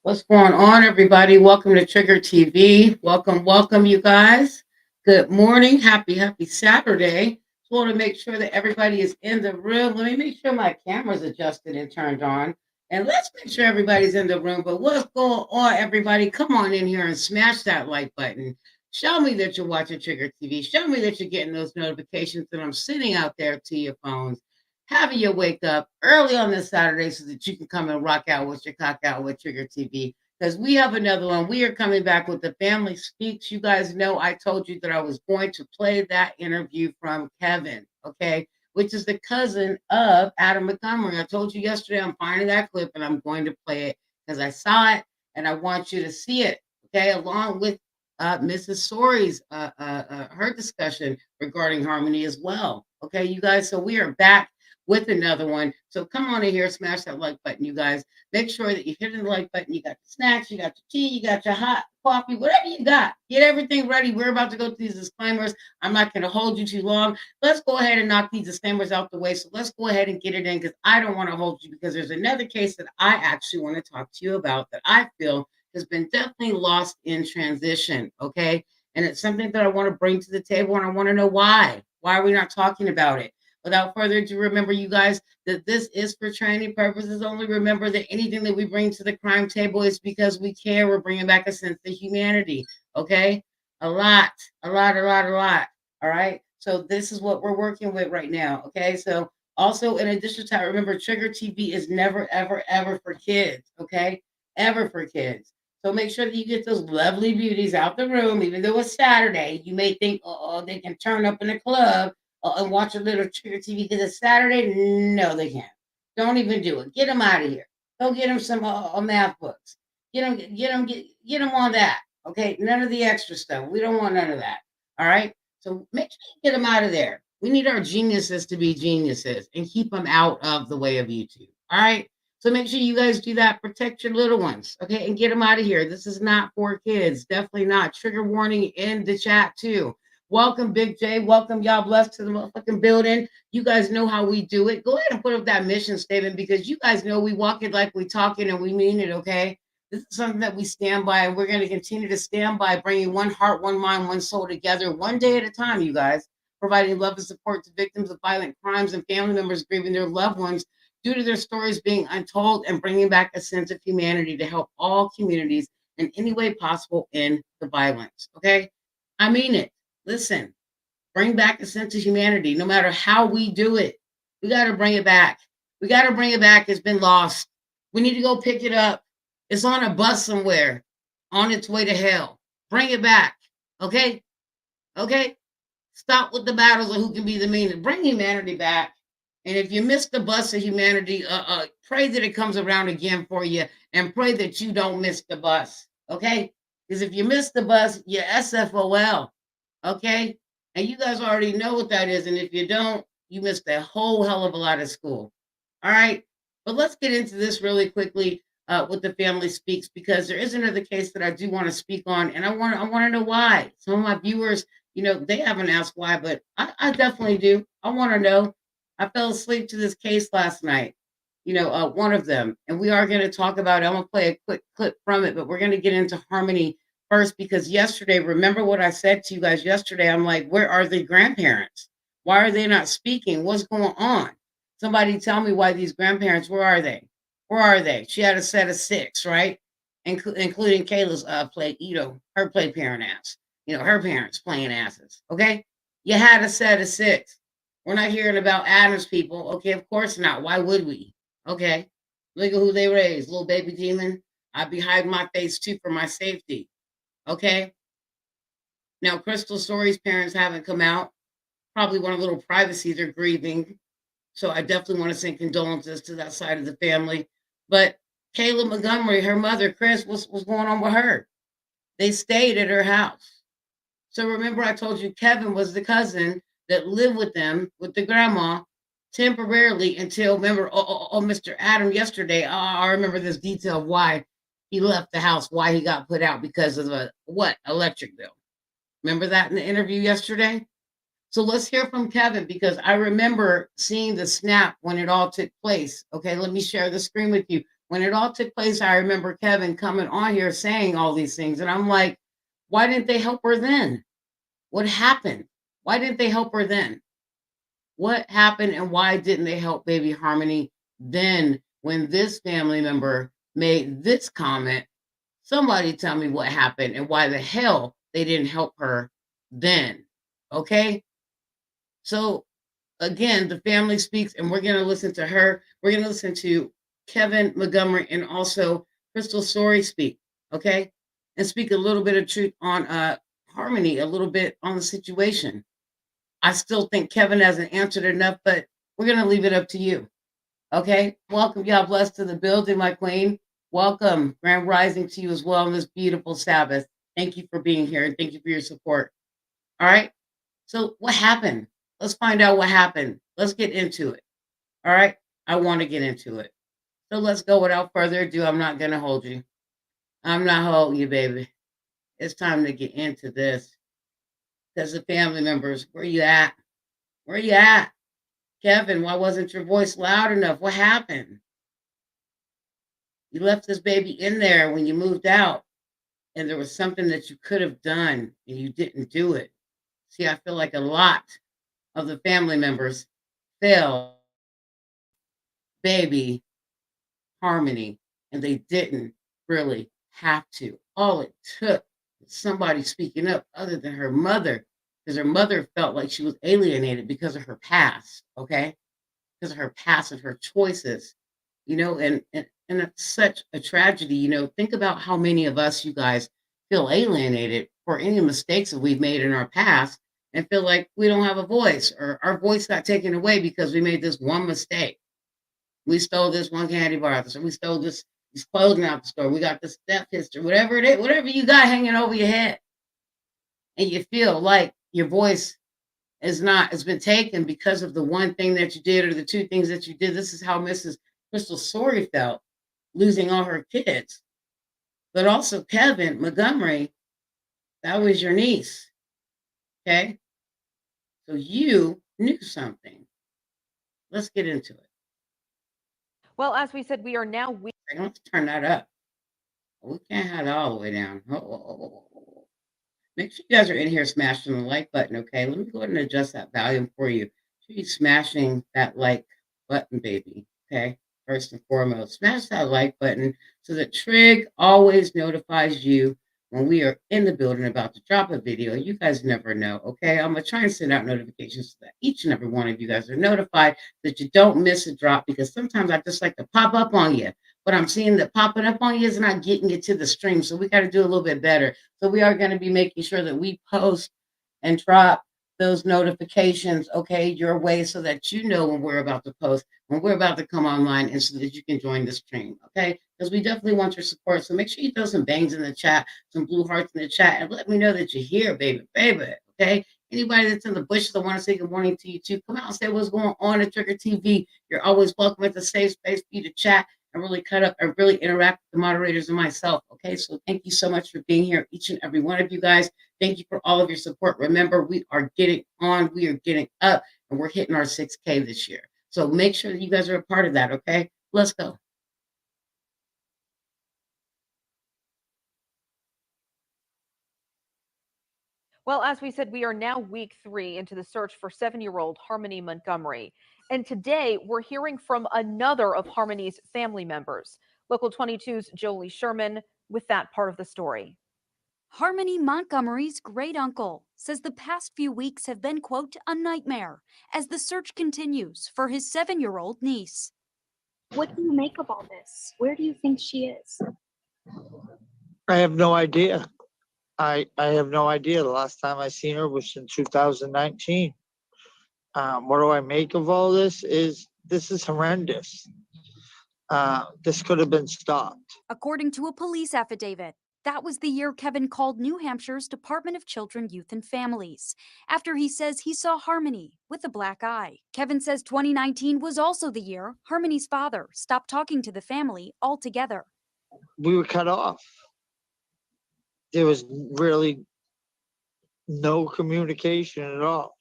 What's going on, everybody? Welcome to Trigger TV. Welcome, you guys. Good morning. Happy Saturday. Just want to make sure that everybody is in the room. Let me make sure my camera's adjusted and turned on. And let's make sure everybody's in the room. But what's going on, everybody? Come on in here and smash that like button. Show me that you're watching Trigger TV. Show me that you're getting those notifications that I'm sending out there to your phones, having you wake up early on this Saturday so that you can come and rock out with your cock out with Trigger TV. Because we have another one. We are coming back with the Family Speaks. You guys know I told you that I was going to play that interview from Kevin, okay, which is the cousin of Adam Montgomery. I told you yesterday I'm finding that clip and I'm going to play it because I saw it and I want you to see it, okay, along with Mrs. Sorey's her discussion regarding harmony as well. Okay, you guys. So we are back with another one. So come on in here, smash that like button, you guys. Make sure that you're hitting the like button. You got the snacks, you got your tea, you got your hot coffee, whatever you got. Get everything ready. We're about to go through these disclaimers. I'm not going to hold you too long. Let's go ahead and knock these disclaimers out the way. So let's go ahead and get it in because I don't want to hold you because there's another case that I actually want to talk to you about that I feel has been definitely lost in transition. Okay. And it's something that I want to bring to the table and I want to know why. Why are we not talking about it? Without further ado, remember, you guys, that this is for training purposes only. Remember that anything that we bring to the crime table is because we care. We're bringing back a sense of humanity. Okay? A lot, a lot, a lot, a lot. All right? So this is what we're working with right now. Okay? So also, in addition to that, remember, Trigger TV is never, ever, ever for kids. Okay? Ever for kids. So make sure that you get those lovely beauties out the room, even though it's Saturday. You may think, oh, they can turn up in a club and watch a little Trigger TV because it's Saturday. No, they can't. Don't even do it. Get them out of here. Go get them some math books. Get them on that. Okay, none of the extra stuff. We don't want none of that. All right. So make sure you get them out of there. We need our geniuses to be geniuses and keep them out of the way of YouTube. All right. So make sure you guys do that. Protect your little ones, okay, and get them out of here. This is not for kids. Definitely not. Trigger warning in the chat too. Welcome, Big J. Welcome, y'all. Blessed to the motherfucking building. You guys know how we do it. Go ahead and put up that mission statement because you guys know we walk it like we talk it and we mean it, okay? This is something that we stand by, and we're going to continue to stand by, bringing one heart, one mind, one soul together, one day at a time, you guys, providing love and support to victims of violent crimes and family members grieving their loved ones due to their stories being untold, and bringing back a sense of humanity to help all communities in any way possible end the violence, okay? I mean it. Listen, bring back a sense of humanity no matter how we do it. We got to bring it back. We got to bring it back. It's been lost. We need to go pick it up. It's on a bus somewhere on its way to hell. Bring it back. Okay? Okay? Stop with the battles of who can be the meanest. Bring humanity back. And if you miss the bus of humanity, pray that it comes around again for you and pray that you don't miss the bus. Okay? Because if you miss the bus, you're SFOL. Okay? And you guys already know what that is. And if you don't, you missed a whole hell of a lot of school. All right. But let's get into this really quickly with the Family Speaks because there is another case that I do want to speak on. And I want to know why. Some of my viewers, they haven't asked why, but I definitely do. I want to know. I fell asleep to this case last night, one of them. And we are going to talk about it. I'm going to play a quick clip from it, but we're going to get into harmony first because yesterday, remember what I said to you guys yesterday? I'm like, where are the grandparents? Why are they not speaking? What's going on? Somebody tell me why these grandparents, where are they? Where are they? She had a set of six, right? Including Kayla's play, her play parent ass. Her parents playing asses. Okay. You had a set of six. We're not hearing about Adam's people. Okay, of course not. Why would we? Okay. Look at who they raised. Little baby demon. I'd be hiding my face too for my safety. Okay. Now, Crystal Story's parents haven't come out. Probably want a little privacy. They're grieving. So I definitely want to send condolences to that side of the family. But Kayla Montgomery, her mother, Chris, what's going on with her? They stayed at her house. So remember, I told you Kevin was the cousin that lived with them, with the grandma, temporarily until, remember, Mr. Adam yesterday, I remember this detail of why he left the house, why he got put out because of electric bill. Remember that in the interview yesterday? So let's hear from Kevin because I remember seeing the snap when it all took place. Okay, let me share the screen with you. When it all took place, I remember Kevin coming on here saying all these things. And I'm like, why didn't they help her then? What happened? Why didn't they help her then? What happened and why didn't they help baby Harmony then when this family member made this comment? Somebody tell me what happened and why the hell they didn't help her then. Okay? So again, the family speaks, and we're going to listen to her. We're going to listen to Kevin Montgomery and also Crystal SOREY speak, okay? And speak a little bit of truth on Harmony, a little bit on the situation. I still think Kevin hasn't answered enough, but we're going to leave it up to you, okay? Welcome, y'all blessed to the building, my queen. Welcome, Grand Rising to you as well on this beautiful Sabbath. Thank you for being here and thank you for your support. All right? So, what happened? Let's find out what happened. Let's get into it. All right? I want to get into it. So, let's go without further ado. I'm not going to hold you. I'm not holding you, baby. It's time to get into this. Because the family members, where you at? Where you at? Kevin, why wasn't your voice loud enough? What happened? You left this baby in there when you moved out, and there was something that you could have done, and you didn't do it. See, I feel like a lot of the family members failed baby Harmony, and they didn't really have to. All it took was somebody speaking up other than her mother, because her mother felt like she was alienated because of her past, okay? Because of her past and her choices, and it's such a tragedy. Think about how many of us, you guys, feel alienated for any mistakes that we've made in our past and feel like we don't have a voice or our voice got taken away because we made this one mistake. We stole this one candy bar, so we stole these clothing out the store. We got this theft history, whatever it is, whatever you got hanging over your head, and you feel like your voice is not has been taken because of the one thing that you did or the two things that you did. This is how Mrs. Crystal SOREY felt, losing all her kids. But also Kevin Montgomery, that was your niece. Okay. So you knew something. Let's get into it. Well, as we said, we are now week. Let's turn that up. We can't have it all the way down. Make sure you guys are in here smashing the like button, okay? Let me go ahead and adjust that volume for you. Should be smashing that like button, baby, okay? First and foremost, smash that like button so that Trig always notifies you when we are in the building about to drop a video. You guys never know, okay? I'm going to try and send out notifications so that each and every one of you guys are notified so that you don't miss a drop, because sometimes I just like to pop up on you. But I'm seeing that popping up on you is not getting you to the stream. So we got to do a little bit better. So we are going to be making sure that we post and drop those notifications, okay, your way so that you know when we're about to post, when we're about to come online, and so that you can join the stream, okay? Because we definitely want your support. So make sure you throw some bangs in the chat, some blue hearts in the chat, and let me know that you're here, baby, baby, okay? Anybody that's in the bushes, I want to say good morning to you too. Come out and say what's going on at Trigger TV. You're always welcome at the safe space for you to chat and really cut up and really interact with the moderators and myself. Okay, so thank you so much for being here, each and every one of you guys. Thank you for all of your support. Remember, we are getting on, we are getting up, and we're hitting our 6K this year. So make sure that you guys are a part of that. Okay, let's go. Well, as we said, we are now week 3 into the search for 7-year-old Harmony Montgomery. And today we're hearing from another of Harmony's family members, Local 22's Jolie Sherman, with that part of the story. Harmony Montgomery's great uncle says the past few weeks have been, quote, a nightmare as the search continues for his 7-year-old niece. What do you make of all this? Where do you think she is? I have no idea. I have no idea. The last time I seen her was in 2019. What do I make of all this? This is horrendous. This could have been stopped. According to a police affidavit, that was the year Kevin called New Hampshire's Department of Children, Youth, and Families after he says he saw Harmony with a black eye. Kevin says 2019 was also the year Harmony's father stopped talking to the family altogether. We were cut off. There was really no communication at all.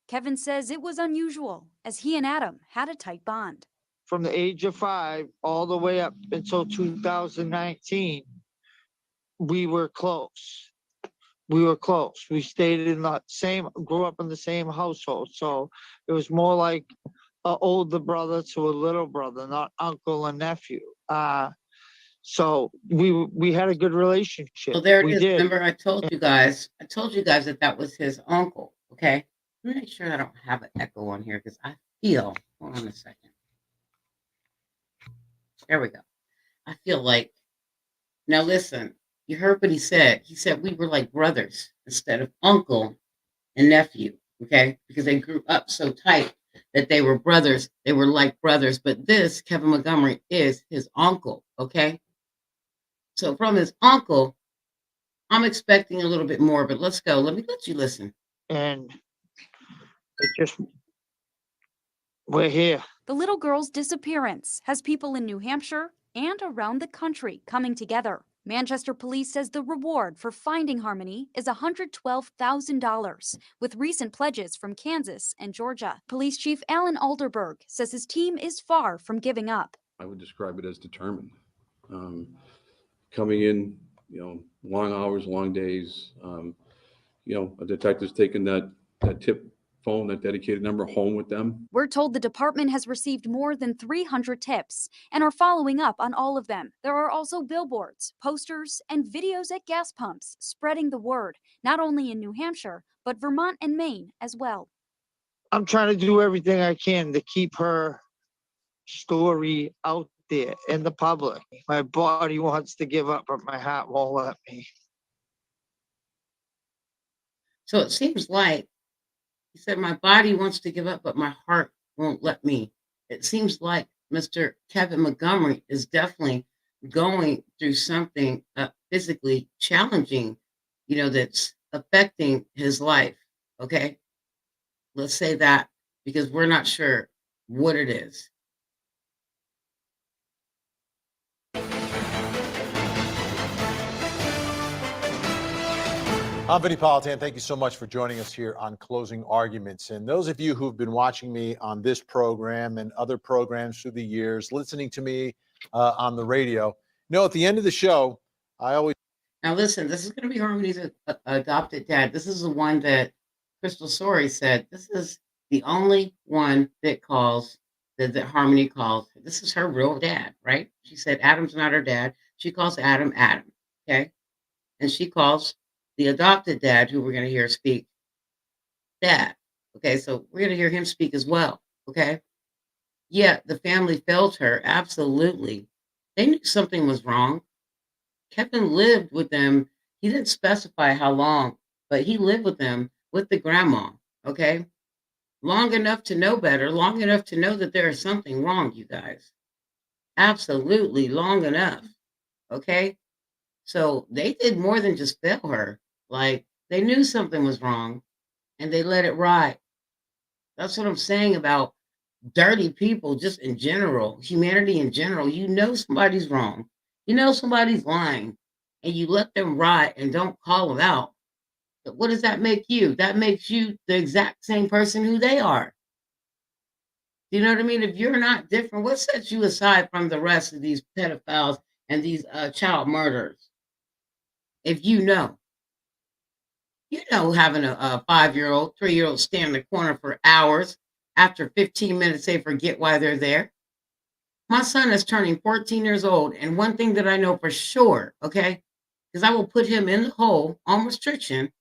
Kevin says it was unusual as he and Adam had a tight bond. from the age of 5 all the way up until 2019, we were close. We were close. We stayed in the same, grew up in the same household. So it was more like an older brother to a little brother, not uncle and nephew. So we had a good relationship. Well, there it We is. did. Remember, I told you guys that that was his uncle. Okay. Let me make sure I don't have an echo on here because I feel, hold on a second. There we go. I feel like, now listen, you heard what he said. He said we were like brothers instead of uncle and nephew. Okay. Because they grew up so tight that they were brothers. They were like brothers. But this, Kevin Montgomery, is his uncle. Okay. So from his uncle, I'm expecting a little bit more, but let's go. Let you listen. And it just, we're here. The little girl's disappearance has people in New Hampshire and around the country coming together. Manchester police says the reward for finding Harmony is $112,000, with recent pledges from Kansas and Georgia. Police Chief Alan Alderberg says his team is far from giving up. I would describe it as determined. Coming in, long hours, long days. A detective's taking that tip phone, that dedicated number, home with them. We're told the department has received more than 300 tips and are following up on all of them. There are also billboards, posters, and videos at gas pumps spreading the word, not only in New Hampshire, but Vermont and Maine as well. I'm trying to do everything I can to keep her story out there in the public. My body wants to give up, but my heart won't let me. So it seems like he said, my body wants to give up, but my heart won't let me. It seems like Mr. Kevin Montgomery is definitely going through something physically challenging, that's affecting his life. Okay. Let's say that because we're not sure what it is. I'm Vinny Politan. Thank you so much for joining us here on Closing Arguments. And those of you who've been watching me on this program and other programs through the years, listening to me on the radio, at the end of the show, I always... Now listen, this is going to be Harmony's adopted dad. This is the one that Crystal SOREY said, this is the only one that calls, that Harmony calls. This is her real dad, right? She said Adam's not her dad. She calls Adam, okay? And she calls the adopted dad, who we're going to hear speak, dad. Okay, so we're going to hear him speak as well. Okay. Yeah, the family failed her. Absolutely. They knew something was wrong. Kevin lived with them. He didn't specify how long, but he lived with them, with the grandma. Okay. Long enough to know better, long enough to know that there is something wrong, you guys. Absolutely long enough. Okay. So they did more than just fail her. Like, they knew something was wrong and they let it ride. That's what I'm saying about dirty people, just in general, humanity in general. Somebody's wrong. Somebody's lying and you let them ride and don't call them out. But what does that make you? That makes you the exact same person who they are. You know what I mean? If you're not different, what sets you aside from the rest of these pedophiles and these child murderers? If having a 5-year-old, 3-year-old stand in the corner for hours, after 15 minutes, they forget why they're there. My son is turning 14 years old. And one thing that I know for sure, okay, because I will put him in the hole on restriction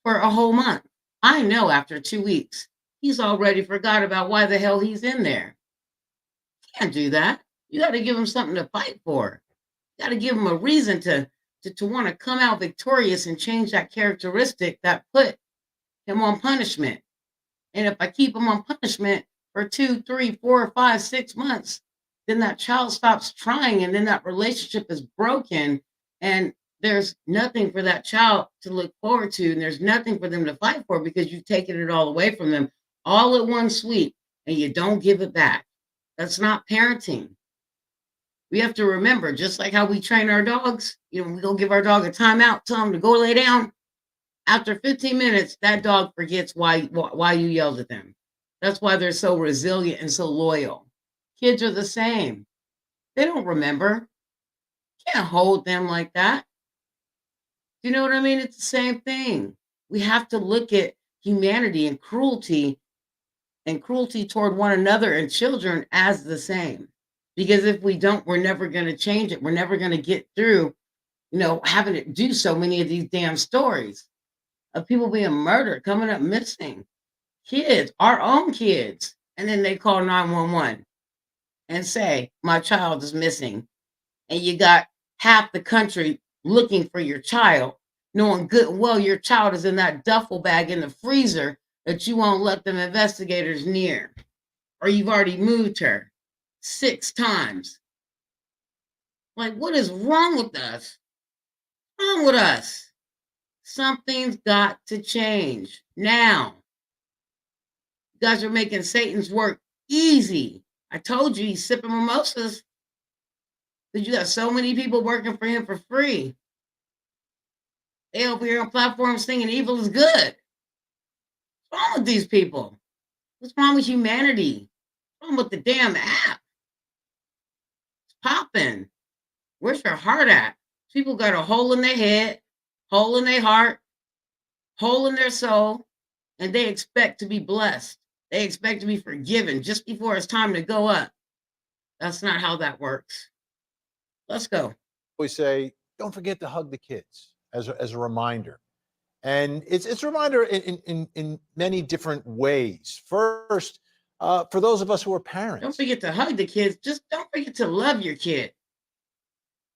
for a whole month. I know after 2 weeks, he's already forgot about why the hell he's in there. Can't do that. You got to give him something to fight for. You got to give him a reason to want to come out victorious and change that characteristic that put him on punishment. And if I keep him on punishment for 2, 3, 4, 5, 6 months, then that child stops trying and then that relationship is broken and there's nothing for that child to look forward to and there's nothing for them to fight for because you've taken it all away from them all at one sweep and you don't give it back. That's not parenting. We have to remember, just like how we train our dogs, we go give our dog a timeout, tell him to go lay down. After 15 minutes, that dog forgets why you yelled at them. That's why they're so resilient and so loyal. Kids are the same. They don't remember. Can't hold them like that. You know what I mean? It's the same thing. We have to look at humanity and cruelty toward one another and children as the same. Because if we don't, we're never going to change it. We're never going to get through, having to do so many of these damn stories of people being murdered, coming up missing, kids, our own kids. And then they call 911 and say, my child is missing. And you got half the country looking for your child, knowing good and well your child is in that duffel bag in the freezer that you won't let them investigators near, or you've already moved her 6 times. Like, what is wrong with us? Wrong with us? Something's got to change now. You guys are making Satan's work easy. I told you he's sipping mimosas. Because you got so many people working for him for free. They over here on platforms singing evil is good. What's wrong with these people? What's wrong with humanity? What's wrong with the damn app? It's popping. Where's your heart at? People got a hole in their head, hole in their heart, hole in their soul, and they expect to be blessed. They expect to be forgiven just before it's time to go up. That's not how that works. Let's go. We say, don't forget to hug the kids as a reminder. And it's a reminder in many different ways. First, for those of us who are parents. Don't forget to hug the kids. Just don't forget to love your kid.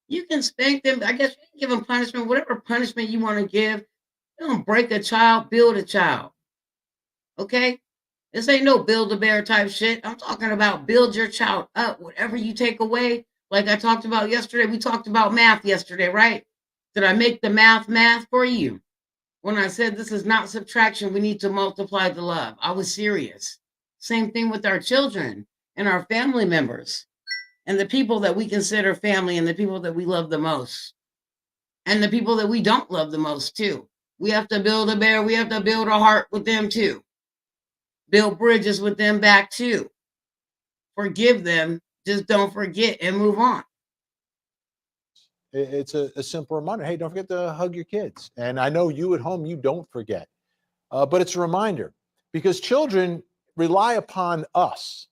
You can spank them. I guess you can give them punishment, whatever punishment you want to give. You don't break a child, build a child. Okay? This ain't no Build-A-Bear type shit. I'm talking about build your child up. Whatever you take away, like I talked about yesterday, we talked about math yesterday, right? Did I make the math for you? When I said this is not subtraction, we need to multiply the love. I was serious. Same thing with our children and our family members and the people that we consider family and the people that we love the most and the people that we don't love the most too. We have to build a bear. We have to build a heart with them too. Build bridges with them back too. Forgive them. Just don't forget and move on. It's a simple reminder. Hey, don't forget to hug your kids. And I know you at home, you don't forget. But it's a reminder because children rely upon us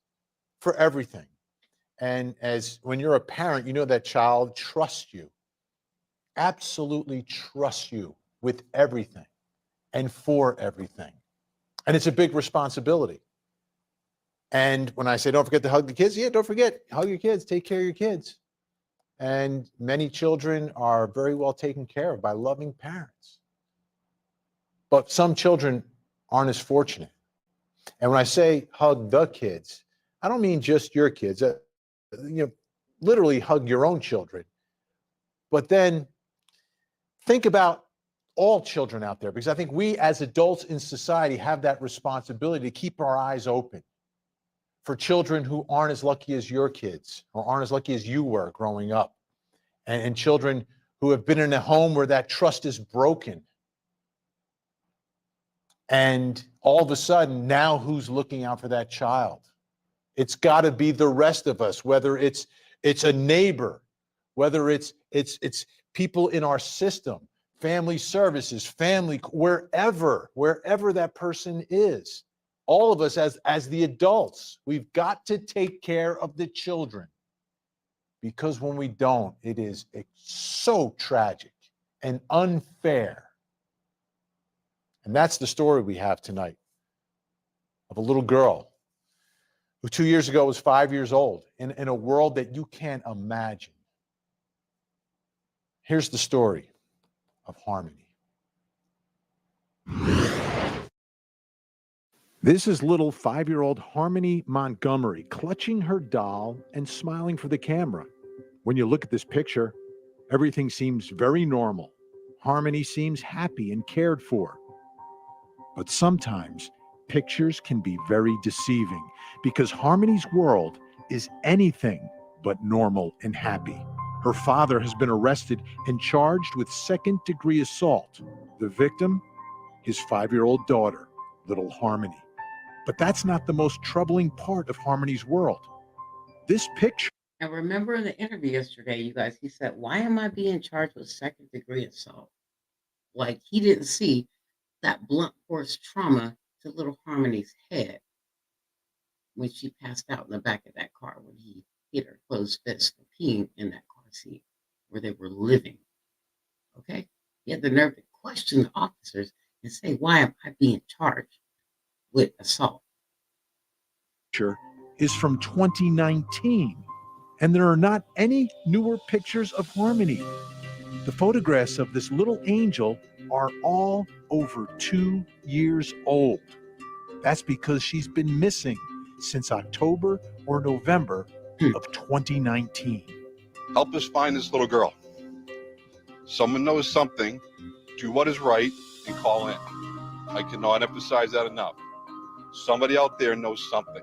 for everything. And when you're a parent, you know that child trusts you, absolutely trusts you with everything and for everything. And it's a big responsibility. And when I say don't forget to hug the kids, yeah, don't forget, hug your kids, take care of your kids. And many children are very well taken care of by loving parents. But some children aren't as fortunate. And when I say hug the kids, I don't mean just your kids. Literally hug your own children. But then think about all children out there, because I think we as adults in society have that responsibility to keep our eyes open for children who aren't as lucky as your kids or aren't as lucky as you were growing up, and children who have been in a home where that trust is broken. And all of a sudden, now who's looking out for that child? It's got to be the rest of us, whether it's a neighbor, whether it's people in our system, family services, family, wherever that person is. All of us as the adults, we've got to take care of the children, because when we don't, it is so tragic and unfair. And that's the story we have tonight of a little girl who 2 years ago was 5 years old in a world that you can't imagine. Here's the story of Harmony. This is little 5-year-old Harmony Montgomery clutching her doll and smiling for the camera. When you look at this picture, everything seems very normal. Harmony seems happy and cared for. But sometimes pictures can be very deceiving, because Harmony's world is anything but normal and happy. Her father has been arrested and charged with second-degree assault. The victim, his 5-year-old daughter, little Harmony. But that's not the most troubling part of Harmony's world. This picture. And remember in the interview yesterday, you guys, he said, "Why am I being charged with second-degree assault?" Like he didn't see that blunt force trauma to little Harmony's head when she passed out in the back of that car when he hit her closed fist for peeing in that car seat where they were living. Okay? He had the nerve to question the officers and say, "Why am I being charged with assault?" Picture is from 2019, and there are not any newer pictures of Harmony. The photographs of this little angel are all over 2 years old. That's because she's been missing since October or November of 2019. Help us find this little girl. Someone knows something, do what is right, and call in. I cannot emphasize that enough. Somebody out there knows something.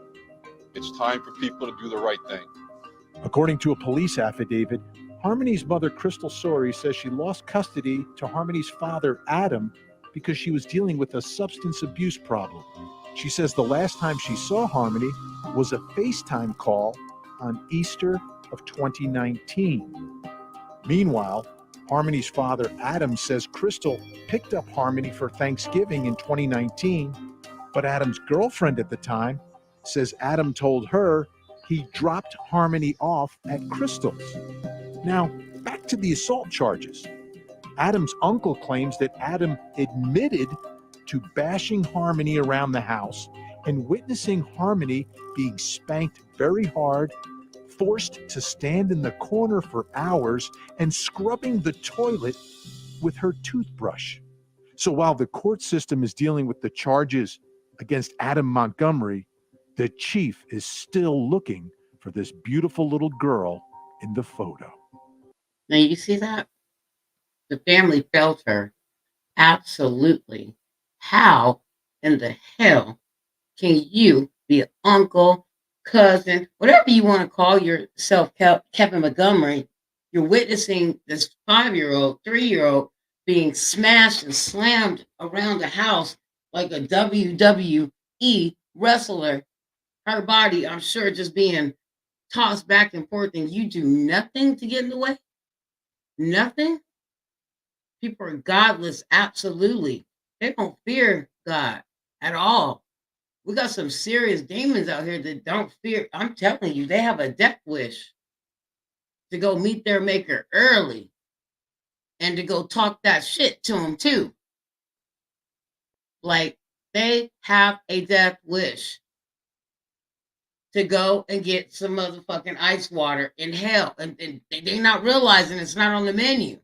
It's time for people to do the right thing. According to a police affidavit, Harmony's mother, Crystal SOREY, says she lost custody to Harmony's father, Adam, because she was dealing with a substance abuse problem. She says the last time she saw Harmony was a FaceTime call on Easter of 2019. Meanwhile, Harmony's father, Adam, says Crystal picked up Harmony for Thanksgiving in 2019, but Adam's girlfriend at the time says Adam told her he dropped Harmony off at Crystal's. Now, back to the assault charges. Adam's uncle claims that Adam admitted to bashing Harmony around the house and witnessing Harmony being spanked very hard, forced to stand in the corner for hours, and scrubbing the toilet with her toothbrush. So while the court system is dealing with the charges against Adam Montgomery, the chief is still looking for this beautiful little girl in the photo. Now you see that? The family felt her. Absolutely. How in the hell can you be an uncle, cousin, whatever you want to call yourself, Kevin Montgomery? You're witnessing this 5-year-old, 3-year-old being smashed and slammed around the house like a WWE wrestler. Her body, I'm sure, just being tossed back and forth, and you do nothing to get in the way? Nothing? People are godless, absolutely. They don't fear God at all. We got some serious demons out here that don't fear. I'm telling you, they have a death wish to go meet their maker early and to go talk that shit to him too. Like they have a death wish to go and get some motherfucking ice water in hell. And they're not realizing it's not on the menu.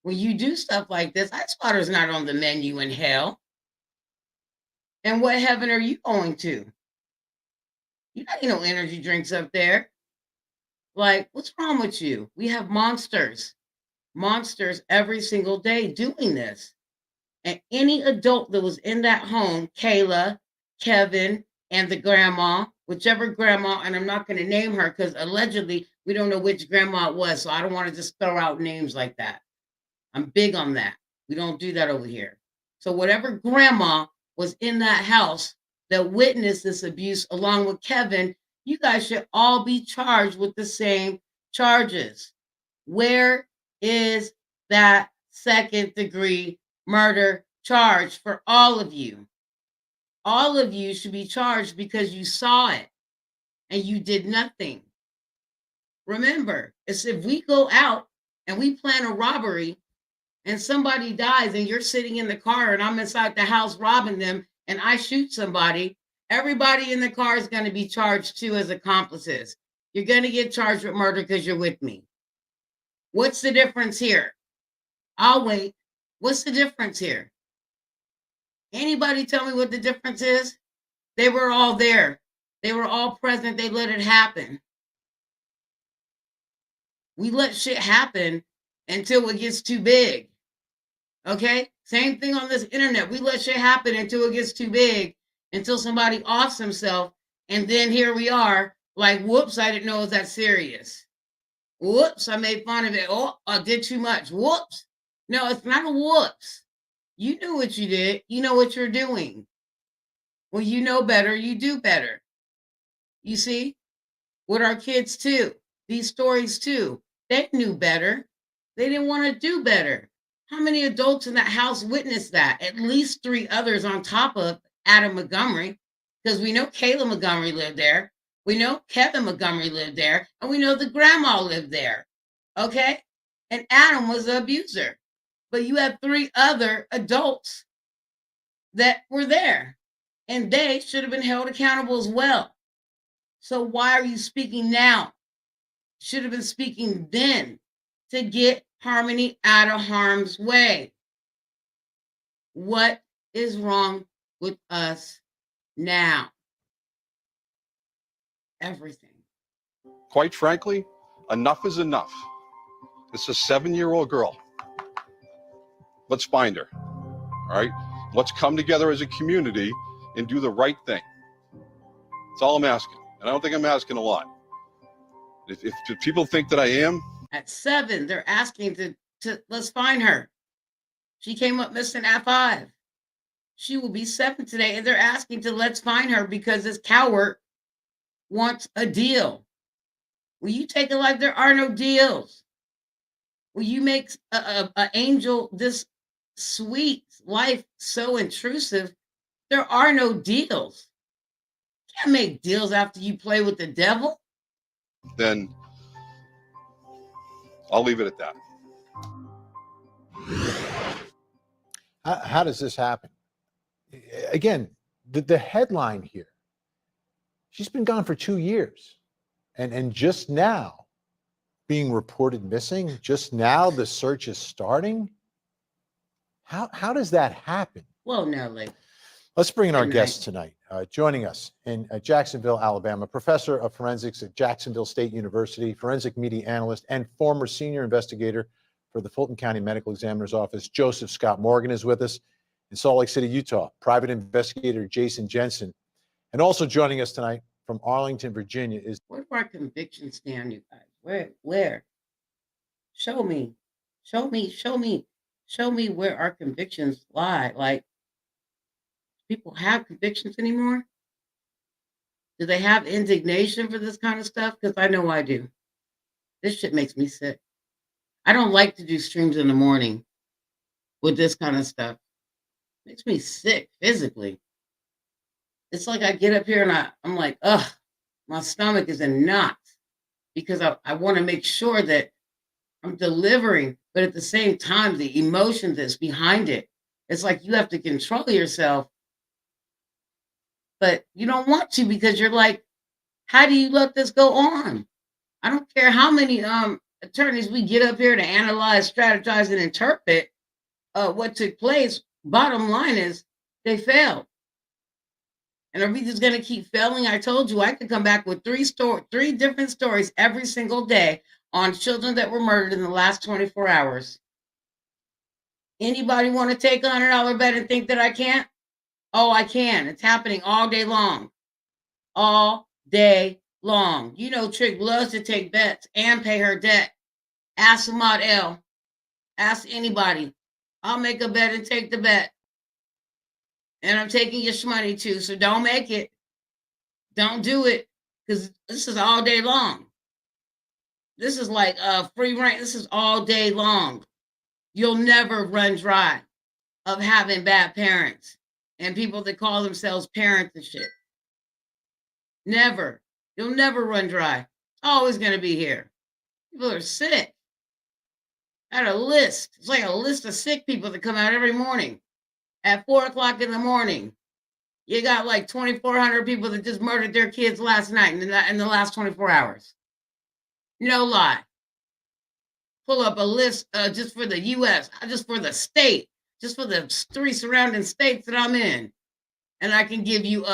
When you do stuff like this, ice water is not on the menu in hell. And what heaven are you going to? You got no energy drinks up there. Like, what's wrong with you? We have monsters every single day doing this. And any adult that was in that home, Kayla, Kevin, and the grandma, whichever grandma, and I'm not going to name her because allegedly we don't know which grandma it was. So I don't want to just throw out names like that. I'm big on that. We don't do that over here. So whatever grandma was in that house that witnessed this abuse along with Kevin, you guys should all be charged with the same charges. Where is that second-degree murder charge for all of you? All of you should be charged because you saw it and you did nothing. Remember, it's if we go out and we plan a robbery and somebody dies and you're sitting in the car and I'm inside the house robbing them and I shoot somebody, everybody in the car is going to be charged too as accomplices. You're going to get charged with murder because you're with me. What's the difference here? I'll wait. What's the difference here? Anybody tell me what the difference is? They were all there. They were all present. They let it happen. We let shit happen until it gets too big. Okay? Same thing on this internet. We let shit happen until it gets too big, until somebody offs himself. And then here we are, like, whoops, I didn't know it was that serious. Whoops, I made fun of it. Oh, I did too much. Whoops. No, it's not a whoops. You knew what you did. You know what you're doing. When you know better, you do better. You see? with our kids too. These stories too. They knew better. They didn't want to do better. How many adults in that house witnessed that? At least 3 others on top of Adam Montgomery, because we know Kayla Montgomery lived there. We know Kevin Montgomery lived there, and we know the grandma lived there. Okay? And Adam was the abuser. But you have 3 other adults that were there, and they should have been held accountable as well. So why are you speaking now? Should have been speaking then to get Harmony out of harm's way. What is wrong with us now? Everything. Quite frankly, enough is enough. It's a 7-year-old girl. Let's find her. All right? Let's come together as a community and do the right thing. That's all I'm asking. And I don't think I'm asking a lot. If people think that I am, At 7, they're asking to let's find her. She came up missing at 5. She will be 7 today, and they're asking to let's find her because this coward wants a deal. Will you take it like there are no deals? Will you make a angel this sweet life so intrusive? There are no deals. You can't make deals after you play with the devil. then I'll leave it at that. How does this happen? Again, the headline here, she's been gone for 2 years. And just now being reported missing, just now the search is starting. How does that happen? Well, no, like, Let's bring in our Good guest tonight. Joining us in Jacksonville, Alabama, professor of forensics at Jacksonville State University, forensic media analyst, and former senior investigator for the Fulton County Medical Examiner's Office, Joseph Scott Morgan is with us. In Salt Lake City, Utah, private investigator Jason Jensen. And also joining us tonight from Arlington, Virginia is where do our convictions stand, you guys? Where? Show me. Show me where our convictions lie. Like, people have convictions anymore? Do they have indignation for this kind of stuff? Because I know I do. This shit makes me sick. I don't like to do streams in the morning with this kind of stuff. Makes me sick physically. It's like I get up here and I'm like, ugh, my stomach is in knots because I want to make sure that I'm delivering, but at the same time, the emotion that's behind it, it's like you have to control yourself, but you don't want to because you're like, how do you let this go on? I don't care how many attorneys we get up here to analyze, strategize, and interpret what took place. Bottom line is they failed. And are we just going to keep failing? I told you I could come back with three different stories every single day on children that were murdered in the last 24 hours. Anybody want to take $100 bet and think that I can't? Oh, I can. It's happening all day long. All day long. You know, Trick loves to take bets and pay her debt. Ask Ahmad L. Ask anybody. I'll make a bet and take the bet. And I'm taking your money too, so don't make it. Don't do it, because this is all day long. This is like free reign. This is all day long. You'll never run dry of having bad parents and people that call themselves parents and shit. Never. You'll never run dry. It's always going to be here. People are sick. I had a list. It's like a list of sick people that come out every morning at 4 o'clock in the morning. You got like 2,400 people that just murdered their kids last night in the last 24 hours. No lie. Pull up a list just for the U.S., just for the state, just for the 3 surrounding states that I'm in. And I can give you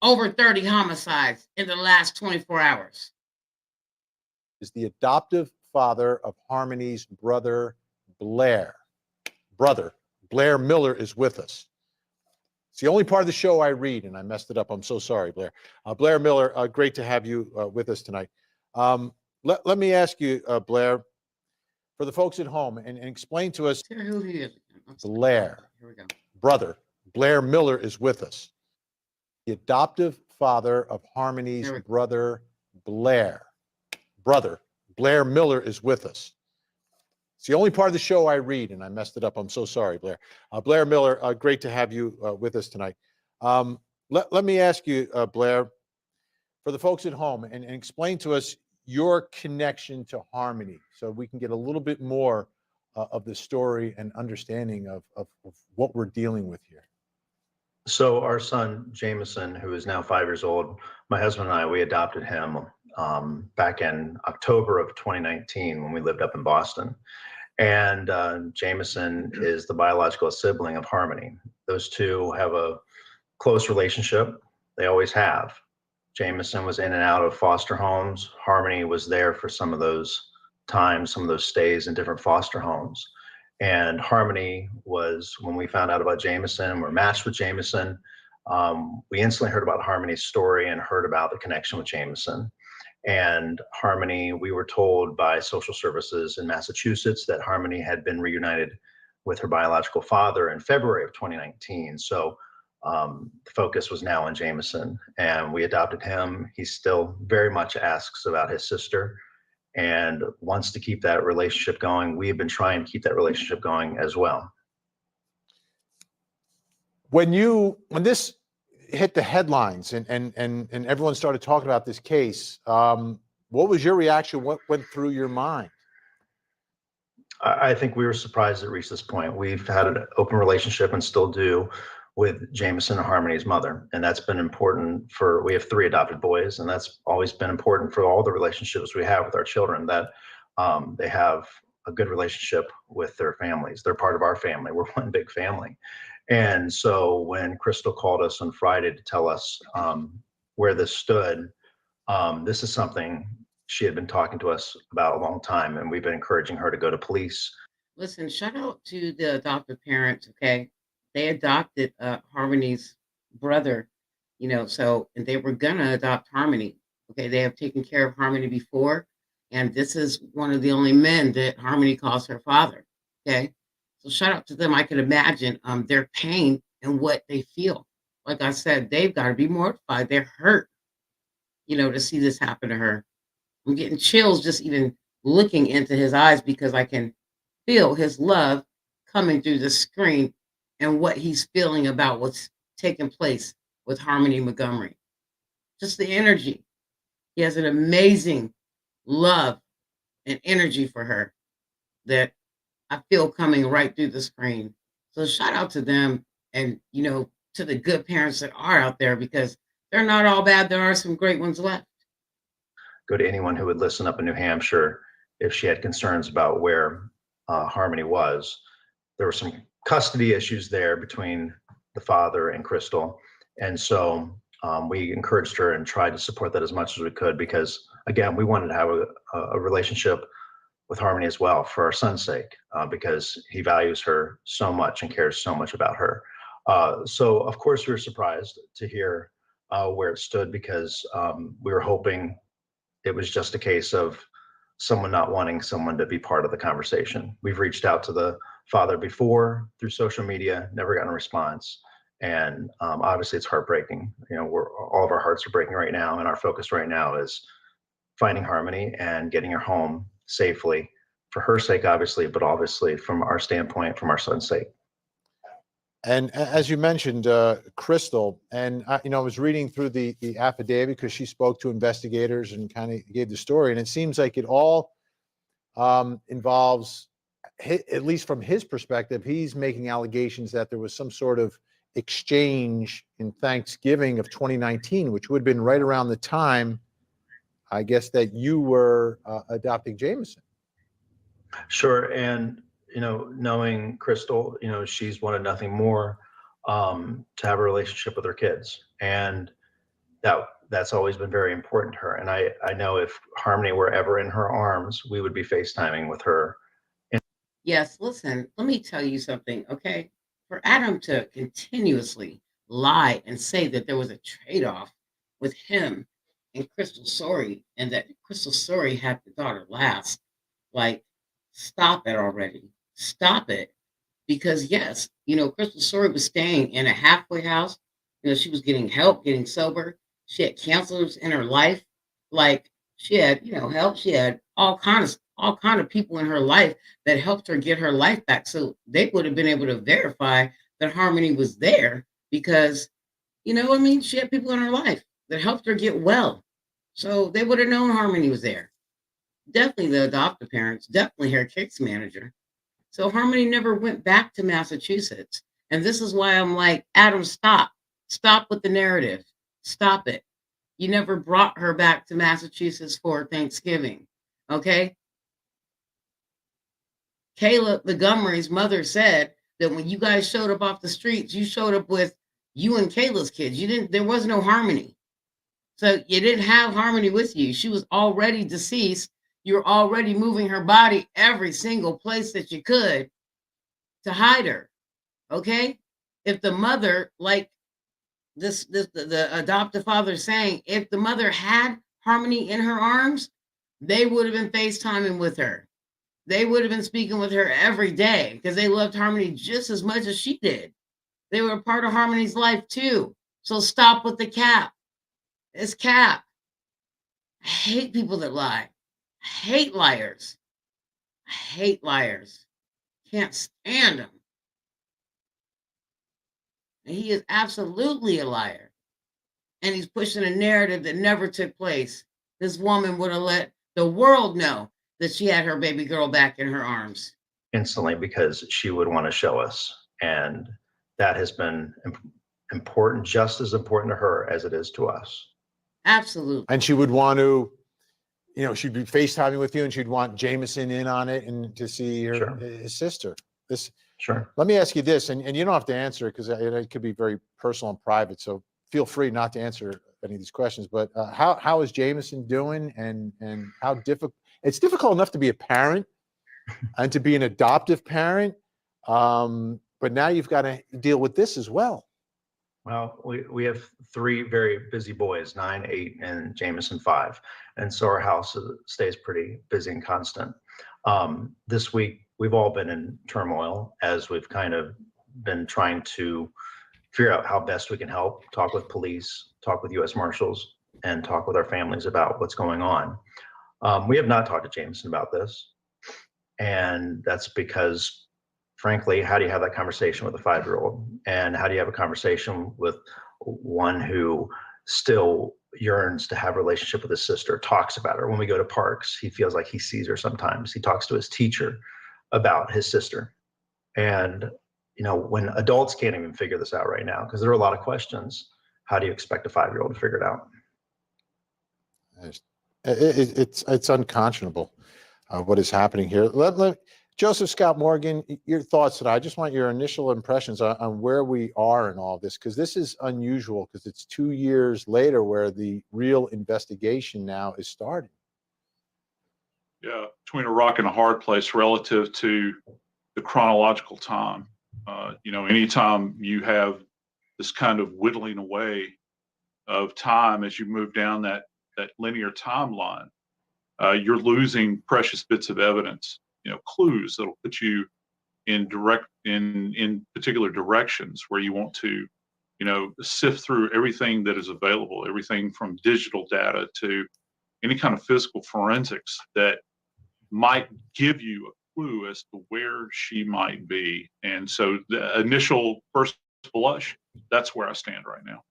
over 30 homicides in the last 24 hours. is the adoptive father of Harmony's brother, Blair. Blair Miller is with us. It's the only part of the show I read, and I messed it up. I'm so sorry, Blair. Blair Miller, great to have you with us tonight. Let me ask you, Blair, for the folks at home, and explain to us Who he is. Blair. Here we go. Brother, Blair Miller is with us. The adoptive father of Harmony's brother, Blair, brother, Blair Miller is with us. It's the only part of the show I read, and I messed it up. I'm so sorry, Blair. Blair Miller, great to have you with us tonight. Let me ask you, Blair, for the folks at home, and explain to us your connection to Harmony so we can get a little bit more of the story and understanding of what we're dealing with here. So our son, Jameson, who is now 5 years old, my husband and I, we adopted him back in October of 2019 when we lived up in Boston. And Jameson is the biological sibling of Harmony. Those two have a close relationship. They always have. Jameson was in and out of foster homes. Harmony was there for some of those times, some of those stays in different foster homes. And Harmony was, when we found out about Jameson, we're matched with Jameson. We instantly heard about Harmony's story and heard about the connection with Jameson. And Harmony, we were told by social services in Massachusetts that Harmony had been reunited with her biological father in February of 2019. So the focus was now on Jameson, and we adopted him. He still very much asks about his sister and wants to keep that relationship going. We've been trying to keep that relationship going as well. When this hit the headlines and everyone started talking about this case, what was your reaction? What went through your mind? I think we were surprised it reached this point. We've had an open relationship and still do with Jameson and Harmony's mother. And that's been important we have 3 adopted boys, and that's always been important for all the relationships we have with our children, that they have a good relationship with their families. They're part of our family. We're one big family. And so when Crystal called us on Friday to tell us where this stood, this is something she had been talking to us about a long time, and we've been encouraging her to go to police. Listen, shout out to the adoptive parents, okay? They adopted Harmony's brother, so, and they were gonna adopt Harmony. Okay, they have taken care of Harmony before, and this is one of the only men that Harmony calls her father. Okay, so shout out to them. I can imagine their pain and what they feel. Like I said, they've got to be mortified. They're hurt, to see this happen to her. I'm getting chills just even looking into his eyes because I can feel his love coming through the screen and what he's feeling about what's taking place with Harmony Montgomery. Just the energy. He has an amazing love and energy for her that I feel coming right through the screen. So shout out to them and, to the good parents that are out there, because they're not all bad. There are some great ones left. Go to anyone who would listen up in New Hampshire if she had concerns about where Harmony was. There were some custody issues there between the father and Crystal. And so we encouraged her and tried to support that as much as we could, because again, we wanted to have a relationship with Harmony as well for our son's sake, because he values her so much and cares so much about her. So of course we were surprised to hear where it stood, because we were hoping it was just a case of someone not wanting someone to be part of the conversation. We've reached out to the father before through social media, never gotten a response. And obviously it's heartbreaking. All of our hearts are breaking right now, and our focus right now is finding Harmony and getting her home safely, for her sake, obviously, but obviously from our standpoint, from our son's sake. And as you mentioned, Crystal, and I was reading through the affidavit because she spoke to investigators and kind of gave the story, and it seems like it all involves, at least from his perspective, he's making allegations that there was some sort of exchange in Thanksgiving of 2019, which would have been right around the time, I guess, that you were adopting Jameson. Sure. And knowing Crystal, she's wanted nothing more to have a relationship with her kids, and that's always been very important to her. And I know if Harmony were ever in her arms, we would be FaceTiming with her. Yes, listen, let me tell you something, okay? For Adam to continuously lie and say that there was a trade-off with him and Crystal SOREY, and that Crystal SOREY had the daughter last, like, stop it already. Stop it. Because yes, Crystal SOREY was staying in a halfway house. She was getting help, getting sober. She had counselors in her life. Like she had, help. She had all kind of people in her life that helped her get her life back. So they would have been able to verify that Harmony was there because, what I mean? She had people in her life that helped her get well. So they would have known Harmony was there. Definitely the adoptive parents, definitely her case manager. So Harmony never went back to Massachusetts. And this is why I'm like, Adam, stop. Stop with the narrative. Stop it. You never brought her back to Massachusetts for Thanksgiving. Okay? Kayla Montgomery's mother said that when you guys showed up off the streets, you showed up with you and Kayla's kids. There was no Harmony. So you didn't have Harmony with you. She was already deceased. You're already moving her body every single place that you could to hide her. Okay? If the mother, like the adoptive father saying, if the mother had Harmony in her arms, they would have been FaceTiming with her. They would have been speaking with her every day because they loved Harmony just as much as she did. They were a part of Harmony's life too. So stop with the cap. It's cap. I hate people that lie. I hate liars. I hate liars. Can't stand them. And he is absolutely a liar. And he's pushing a narrative that never took place. This woman would have let the world know that she had her baby girl back in her arms. Instantly, because she would want to show us. And that has been important, just as important to her as it is to us. Absolutely. And she would want to, she'd be FaceTiming with you and she'd want Jameson in on it and to see his sister. Sure. Let me ask you this, and you don't have to answer it because it could be very personal and private. So feel free not to answer any of these questions. But how is Jameson doing, and how difficult? It's difficult enough to be a parent and to be an adoptive parent, but now you've got to deal with this as well. Well, we have 3 very busy boys, 9, 8, and Jameson 5. And so our house stays pretty busy and constant. This week, we've all been in turmoil as we've kind of been trying to figure out how best we can help, talk with police, talk with U.S. Marshals, and talk with our families about what's going on. We have not talked to Jameson about this. And that's because, frankly, how do you have that conversation with a 5-year-old? And how do you have a conversation with one who still yearns to have a relationship with his sister, talks about her? When we go to parks, he feels like he sees her sometimes. He talks to his teacher about his sister. And, when adults can't even figure this out right now, because there are a lot of questions, how do you expect a 5-year-old to figure it out? It's unconscionable what is happening here. Joseph Scott Morgan, your thoughts today. I just want your initial impressions on where we are in all this, because this is unusual, because it's 2 years later where the real investigation now is starting. Yeah, between a rock and a hard place relative to the chronological time. Anytime you have this kind of whittling away of time as you move down that linear timeline, you're losing precious bits of evidence, clues that'll put you in particular directions where you want to, sift through everything that is available, everything from digital data to any kind of physical forensics that might give you a clue as to where she might be. And so the initial first blush, that's where I stand right now.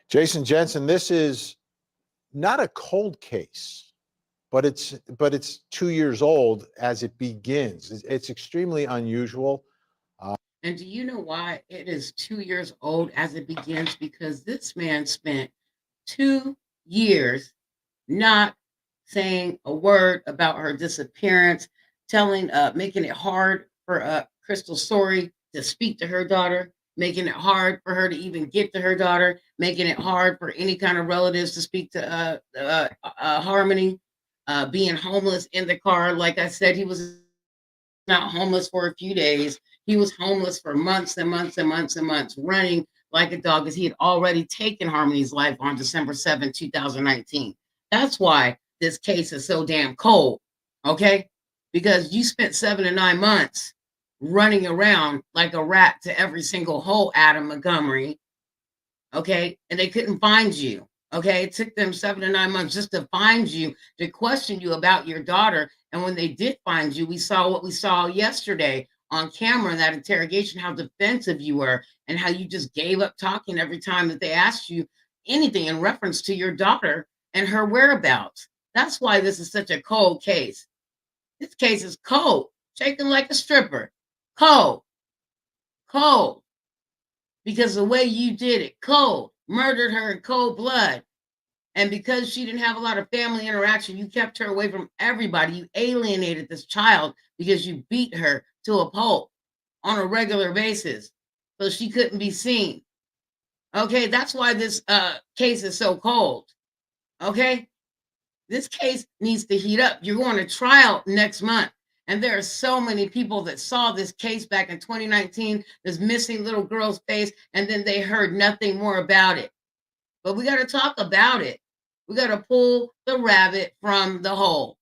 Jason Jensen, this is not a cold case, but it's 2 years old as it begins. It's extremely unusual. And do you know why it is 2 years old as it begins? Because this man spent 2 years not saying a word about her disappearance, making it hard for Crystal SOREY to speak to her daughter, making it hard for her to even get to her daughter, making it hard for any kind of relatives to speak to Harmony, being homeless in the car. Like I said, he was not homeless for a few days. He was homeless for months and months and months and months, running like a dog, as he had already taken Harmony's life on December 7, 2019. That's why this case is so damn cold, okay? Because you spent 7 to 9 months running around like a rat to every single hole, Adam Montgomery, okay? And they couldn't find you, Okay, it took them 7 to 9 months just to find you, to question you about your daughter. And when they did find you, we saw what we saw yesterday on camera in that interrogation, how defensive you were and how you just gave up talking every time that they asked you anything in reference to your daughter and her whereabouts. That's why this is such a cold case. This case is cold, shaking like a stripper. Cold, cold, because the way you did it, cold, murdered her in cold blood. And because she didn't have a lot of family interaction, you kept her away from everybody. You alienated this child because you beat her to a pulp on a regular basis so she couldn't be seen. Okay, that's why this case is so cold. Okay, this case needs to heat up. You're going to trial next month. And there are so many people that saw this case back in 2019, this missing little girl's face, and then they heard nothing more about it. But we got to talk about it. We got to pull the rabbit from the hole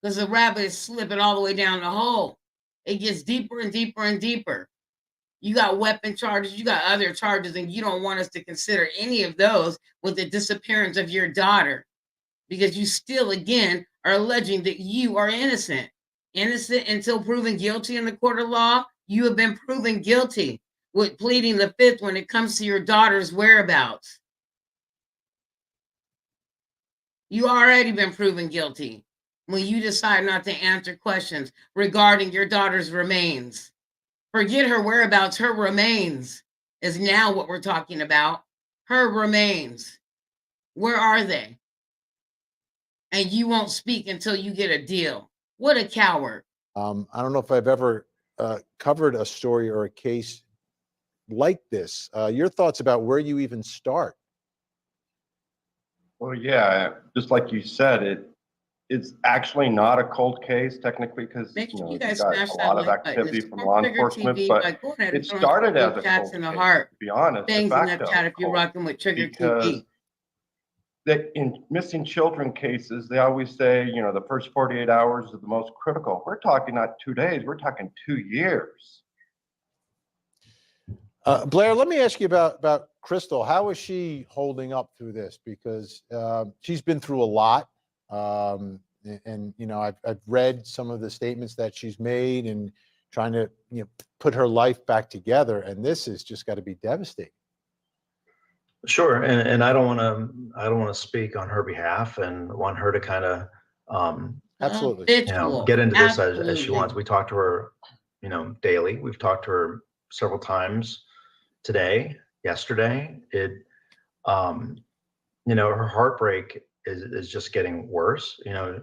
because the rabbit is slipping all the way down the hole. It gets deeper and deeper and deeper. You got weapon charges, you got other charges, and you don't want us to consider any of those with the disappearance of your daughter because you still, again, are alleging that you are innocent. Innocent until proven guilty in the court of law. You have been proven guilty with pleading the fifth when it comes to your daughter's whereabouts. You already been proven guilty when you decide not to answer questions regarding your daughter's remains. Forget her whereabouts. Her remains is now what we're talking about. Her remains. Where are they? And you won't speak until you get a deal. What a coward. I don't know if I've ever covered a story or a case like this. Your thoughts about where you even start? Well, yeah, just like you said, it's actually not a cold case technically because Make sure you you guys got smash a that lot of like button. activity It's from Smart law Trigger enforcement, TV. but Like, go ahead and it throw in started some as big a chats cold in the case, heart. to be honest, de Things in that facto chat if you're cold, rocking with Trigger because TV. that in missing children cases, they always say, the first 48 hours are the most critical. We're talking not 2 days, we're talking 2 years. Blair, let me ask you about Crystal. How is she holding up through this? Because she's been through a lot. And I've read some of the statements that she's made and trying to put her life back together. And this has just got to be devastating. Sure, and I don't want to speak on her behalf and want her to kind of Absolutely, get into this as she Absolutely. wants. We talk to her, daily. We've talked to her several times today, yesterday. Her heartbreak is just getting worse.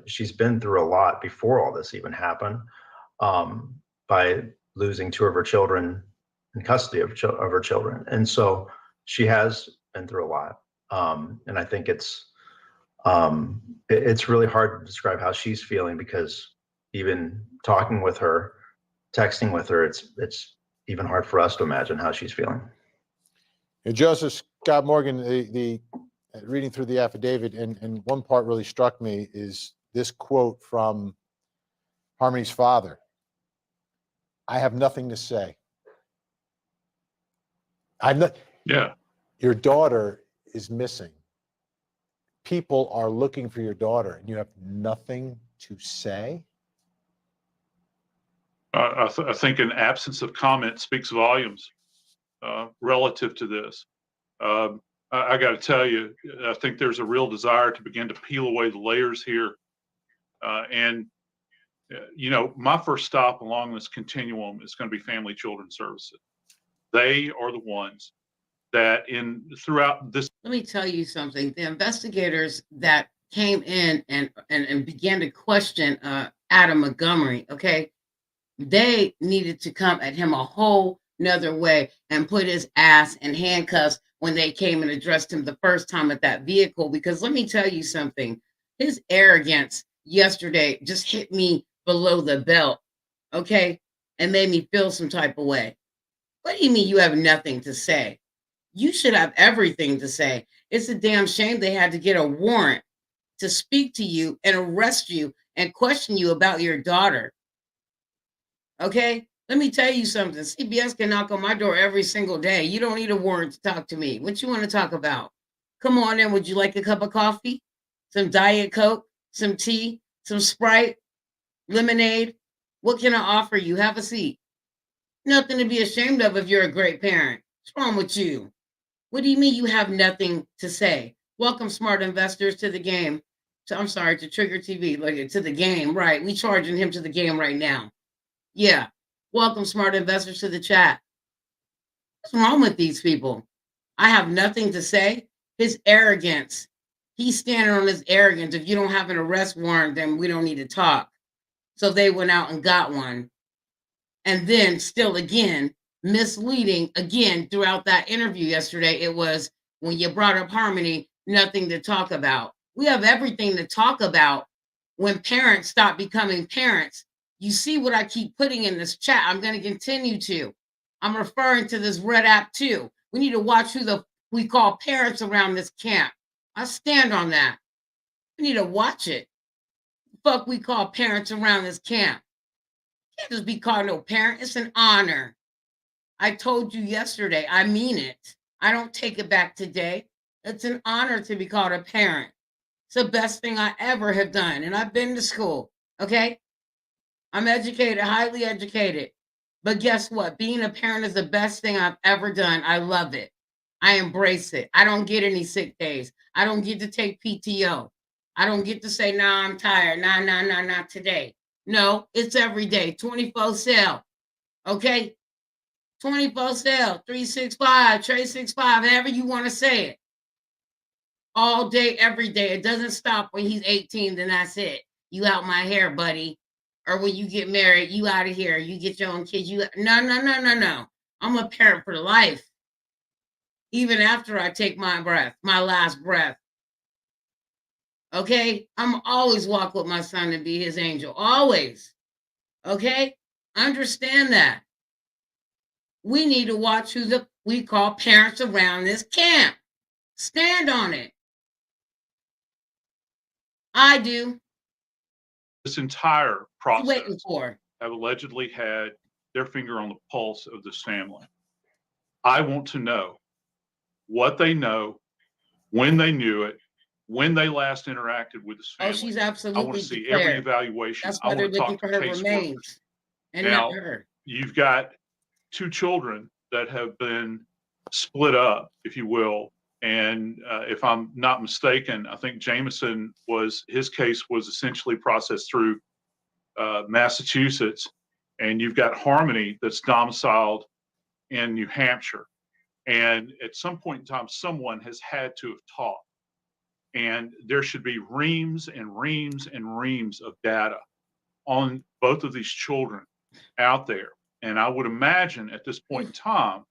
She's been through a lot before all this even happened, by losing 2 of her children in custody of her children, and so she has been through a lot. And I think it's really hard to describe how she's feeling because even talking with her, texting with her, it's even hard for us to imagine how she's feeling. And Joseph Scott Morgan, the reading through the affidavit, and one part really struck me is this quote from Harmony's father. I have nothing to say. Yeah. Your daughter is missing. People are looking for your daughter, and you have nothing to say. I think an absence of comment speaks volumes relative to this. I got to tell you, I think there's a real desire to begin to peel away the layers here. My first stop along this continuum is going to be Family Children Services. They are the ones that throughout this. Let me tell you something. The investigators that came in and began to question Adam Montgomery, okay, they needed to come at him a whole nother way and put his ass in handcuffs when they came and addressed him the first time at that vehicle. Because let me tell you something, his arrogance yesterday just hit me below the belt, okay, and made me feel some type of way. What do you mean you have nothing to say? You should have everything to say. It's a damn shame they had to get a warrant to speak to you and arrest you and question you about your daughter. Okay? Let me tell you something. CBS can knock on my door every single day. You don't need a warrant to talk to me. What you want to talk about? Come on in. Would you like a cup of coffee? Some Diet Coke? Some tea? Some Sprite? Lemonade? What can I offer you? Have a seat. Nothing to be ashamed of if you're a great parent. What's wrong with you? What do you mean you have nothing to say? Welcome, smart investors, to the game. I'm sorry, to Trigger TV, like to the game, right? We charging him to the game right now. Yeah. Welcome, smart investors, to the chat. What's wrong with these people? I have nothing to say. His arrogance. He's standing on his arrogance. If you don't have an arrest warrant, then we don't need to talk. So they went out and got one. And then still again, misleading again throughout that interview yesterday. It was when you brought up Harmony, nothing to talk about. We have everything to talk about when parents stop becoming parents. You see what I keep putting in this chat. I'm going to continue to. I'm referring to this red app too. We need to watch who we call parents around this camp. I stand on that. We need to watch it. Fuck, we call parents around this camp. Can't just be called no parent. It's an honor. I told you yesterday. I mean it. I don't take it back today. It's an honor to be called a parent. It's the best thing I ever have done. And I've been to school. Okay. I'm educated, highly educated. But guess what? Being a parent is the best thing I've ever done. I love it. I embrace it. I don't get any sick days. I don't get to take PTO. I don't get to say, nah, I'm tired. Nah, not today. No, it's every day, 24 sale. Okay? 24 sale, 365, trade 65, however you want to say it. All day, every day. It doesn't stop when he's 18, then that's it. You out my hair, buddy. Or when you get married, you out of here. You get your own kids. No. I'm a parent for life. Even after I take my breath, my last breath. Okay? I'm always walk with my son and be his angel. Always. Okay? Understand that. We need to watch who we call parents around this camp. Stand on it. I do. This entire What you process waiting for? have allegedly had their finger on the pulse of this family. I want to know what they know, when they knew it, when they last interacted with this Oh, family. she's I want absolutely to see every declared. evaluation. That's I why they're want to looking talk to for her caseworkers. remains and Now, not her. you've got two children that have been split up, if you will. And if I'm not mistaken, I think Jameson his case was essentially processed through Massachusetts, and you've got Harmony that's domiciled in New Hampshire. And at some point in time, someone has had to have talked. And there should be reams and reams and reams of data on both of these children out there. And I would imagine at this point in time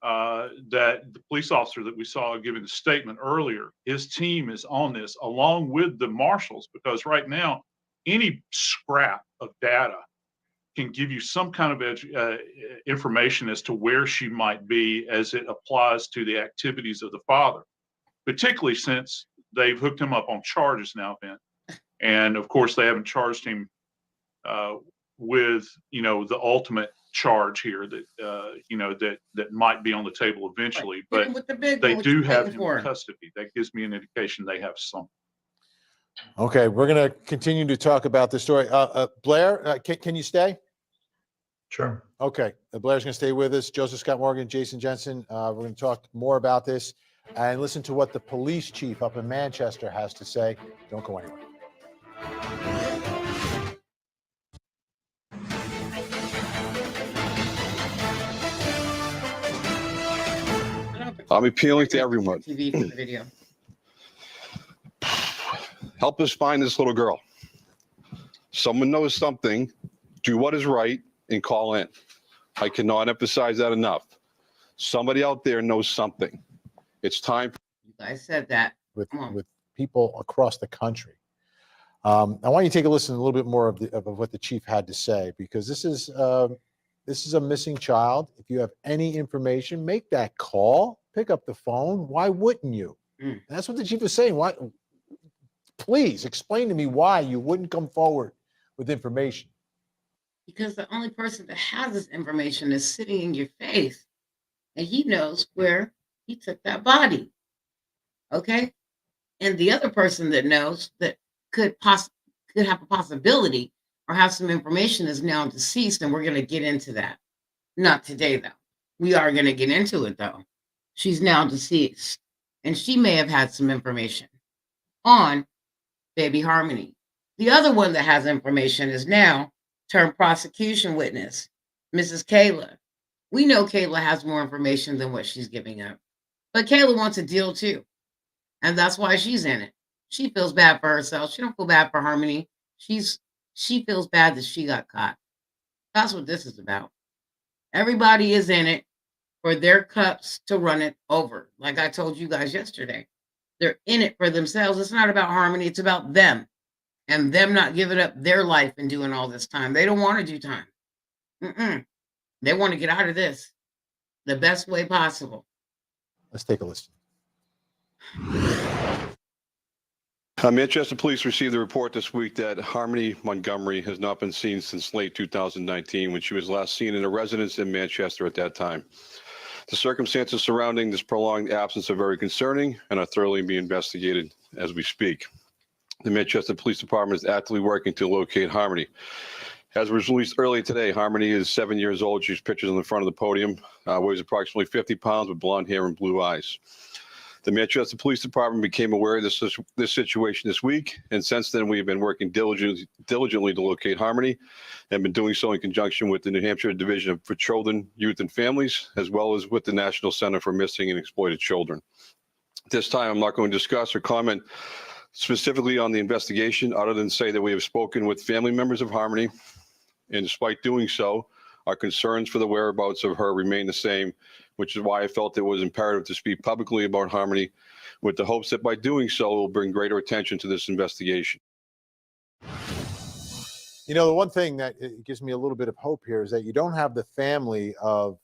that the police officer that we saw giving the statement earlier, his team is on this along with the marshals, because right now, any scrap of data can give you some kind of information as to where she might be as it applies to the activities of the father, particularly since they've hooked him up on charges now, Ben. And of course, they haven't charged him with, the ultimate charge here that, that might be on the table eventually, Right. but With the big they one, what do you have waiting him for? in custody. That gives me an indication they have some. Okay, we're going to continue to talk about this story. Blair, can you stay? Sure. Okay, Blair's going to stay with us. Joseph Scott Morgan, Jason Jensen. We're going to talk more about this and listen to what the police chief up in Manchester has to say. Don't go anywhere. I'm appealing to everyone. TV for the video. Help us find this little girl. Someone knows something, do what is right, and call in. I cannot emphasize that enough. Somebody out there knows something. It's time. You guys said that. With people across the country. I want you to take a listen a little bit more of what the chief had to say, because this is a missing child. If you have any information, make that call. Pick up the phone. Why wouldn't you? That's what the chief is saying. Why? Please explain to me why you wouldn't come forward with information. Because the only person that has this information is sitting in your face, and he knows where he took that body. Okay. And the other person that knows that could have a possibility or have some information is now deceased, and we're going to get into that. Not today, though. We are going to get into it, though. She's now deceased, and she may have had some information on baby Harmony. The other one that has information is now turned prosecution witness, Mrs. Kayla. We know Kayla has more information than what she's giving up, but Kayla wants a deal too, and that's why she's in it. She feels bad for herself. She don't feel bad for Harmony. She feels bad that she got caught. That's what this is about. Everybody is in it for their cups to run it over. Like I told you guys yesterday, they're in it for themselves. It's not about Harmony. It's about them and them not giving up their life and doing all this time. They don't want to do time. They want to get out of this the best way possible. Let's take a listen. Manchester Police received a report this week that Harmony Montgomery has not been seen since late 2019, when she was last seen in a residence in Manchester at that time. The circumstances surrounding this prolonged absence are very concerning and are thoroughly being investigated as we speak. The Manchester Police Department is actively working to locate Harmony. As was released earlier today, Harmony is 7 years old. She's pictured on the front of the podium, weighs approximately 50 pounds with blonde hair and blue eyes. The Manchester Police Department became aware of this situation this week, and since then we have been working diligently to locate Harmony, and been doing so in conjunction with the New Hampshire Division for Children, Youth, and Families, as well as with the National Center for Missing and Exploited Children. This time I'm not going to discuss or comment specifically on the investigation, other than say that we have spoken with family members of Harmony, and despite doing so, our concerns for the whereabouts of her remain the same, which is why I felt it was imperative to speak publicly about Harmony, with the hopes that by doing so, it will bring greater attention to this investigation. You know, the one thing that gives me a little bit of hope here is that you don't have the family of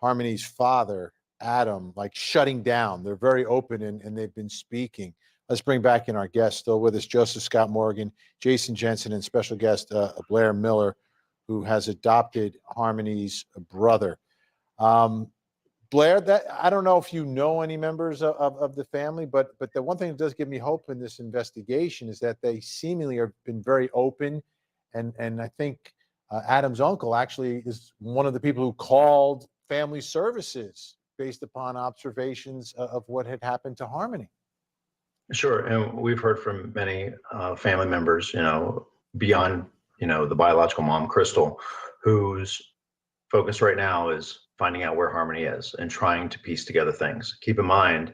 Harmony's father, Adam, like shutting down. They're very open and they've been speaking. Let's bring back in our guests. Still with us, Joseph Scott Morgan, Jason Jensen, and special guest Blair Miller, who has adopted Harmony's brother. Blair, that I don't know if you know any members of the family, but the one thing that does give me hope in this investigation is that they seemingly have been very open, and I think Adam's uncle actually is one of the people who called family services based upon observations of what had happened to Harmony. Sure, and we've heard from many family members, beyond, the biological mom, Crystal, whose focus right now is finding out where Harmony is and trying to piece together things. Keep in mind,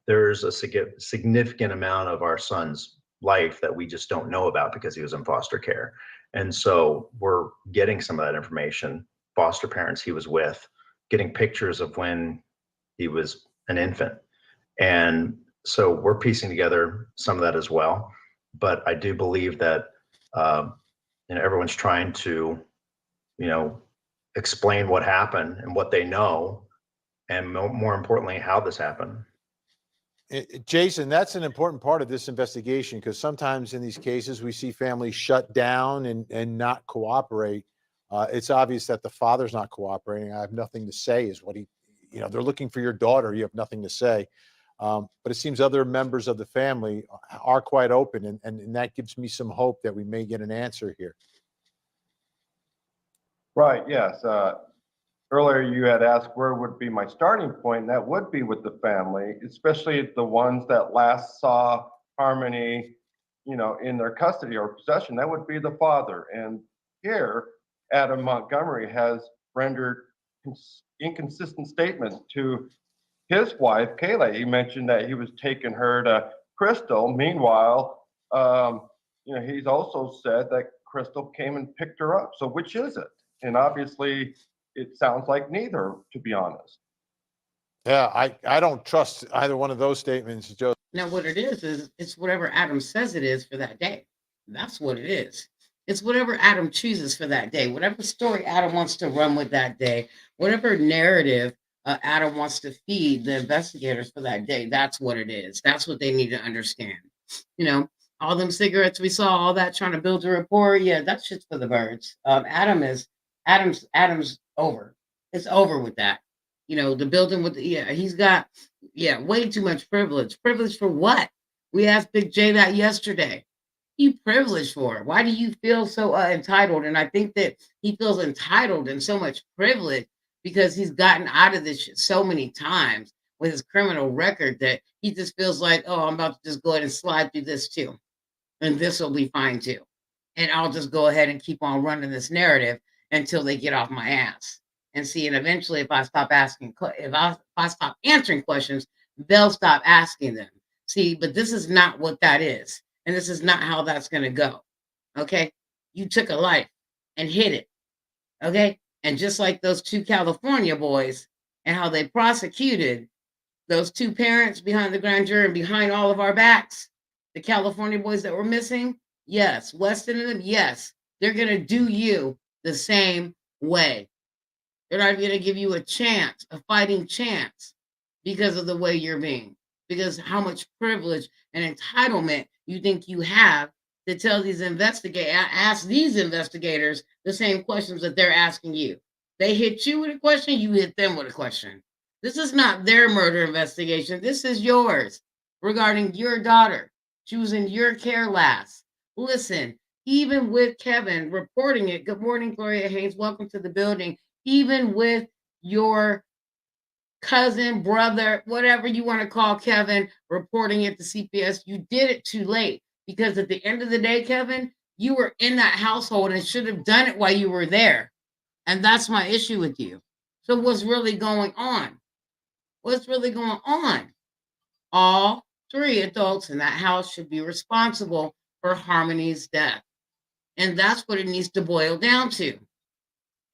there's a significant amount of our son's life that we just don't know about because he was in foster care. And so we're getting some of that information, foster parents he was with, getting pictures of when he was an infant. And so we're piecing together some of that as well. But I do believe that everyone's trying to, explain what happened and what they know, and more importantly, how this happened. Jason, that's an important part of this investigation, because sometimes in these cases we see families shut down and not cooperate. It's obvious that the father's not cooperating. I have nothing to say is what they're looking for your daughter. You have nothing to say. But it seems other members of the family are quite open, and that gives me some hope that we may get an answer here. Right, yes. Earlier you had asked where would be my starting point, and that would be with the family, especially the ones that last saw Harmony, in their custody or possession. That would be the father. And here, Adam Montgomery has rendered inconsistent statements to his wife, Kayla. He mentioned that he was taking her to Crystal. Meanwhile, he's also said that Crystal came and picked her up. So which is it? And obviously, it sounds like neither, to be honest. Yeah, I don't trust either one of those statements, Joe. Now, what it is it's whatever Adam says it is for that day. That's what it is. It's whatever Adam chooses for that day, whatever story Adam wants to run with that day, whatever narrative Adam wants to feed the investigators for that day. That's what it is. That's what they need to understand. All them cigarettes we saw, all that trying to build a rapport. Yeah, that shit's for the birds. Adam's over. It's over with that. The building with he's got Yeah, way too much privilege. Privilege for what? We asked Big J that yesterday. You privileged for it. Why do you feel so entitled? And I think that he feels entitled and so much privilege because he's gotten out of this shit so many times with his criminal record that he just feels like, oh, I'm about to just go ahead and slide through this too. And this will be fine too. And I'll just go ahead and keep on running this narrative until they get off my ass. And see, and eventually, if I stop asking, if I stop answering questions, they'll stop asking them. See, but this is not what that is. And this is not how that's going to go. Okay. You took a life and hid it. Okay. And just like those two California boys and how they prosecuted those two parents behind the grand jury and behind all of our backs, the California boys that were missing, yes. Weston and them, yes. They're going to do you the same way. They're not going to give you a chance, a fighting chance, because of the way you're being, because how much privilege and entitlement you think you have to tell these ask these investigators the same questions that they're asking you. They hit you with a question, you hit them with a question. This is not their murder investigation. This is yours regarding your daughter. She was in your care last. Listen, even with Kevin reporting it, good morning, Gloria Haynes. Welcome to the building. Even with your cousin, brother, whatever you want to call Kevin, reporting it to CPS, you did it too late. Because at the end of the day, Kevin, you were in that household and should have done it while you were there. And that's my issue with you. So what's really going on? What's really going on? All three adults in that house should be responsible for Harmony's death. And that's what it needs to boil down to.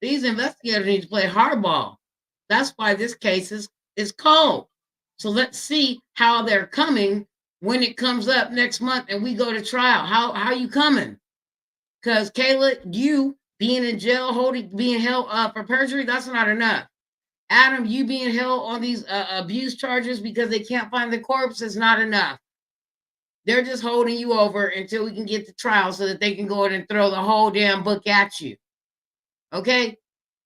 These investigators need to play hardball. That's why this case is cold. So let's see how they're coming when it comes up next month and we go to trial. How you coming? Because Kayla, you being in jail, being held for perjury, that's not enough. Adam, you being held on these abuse charges because they can't find the corpse is not enough. They're just holding you over until we can get to trial so that they can go in and throw the whole damn book at you. Okay?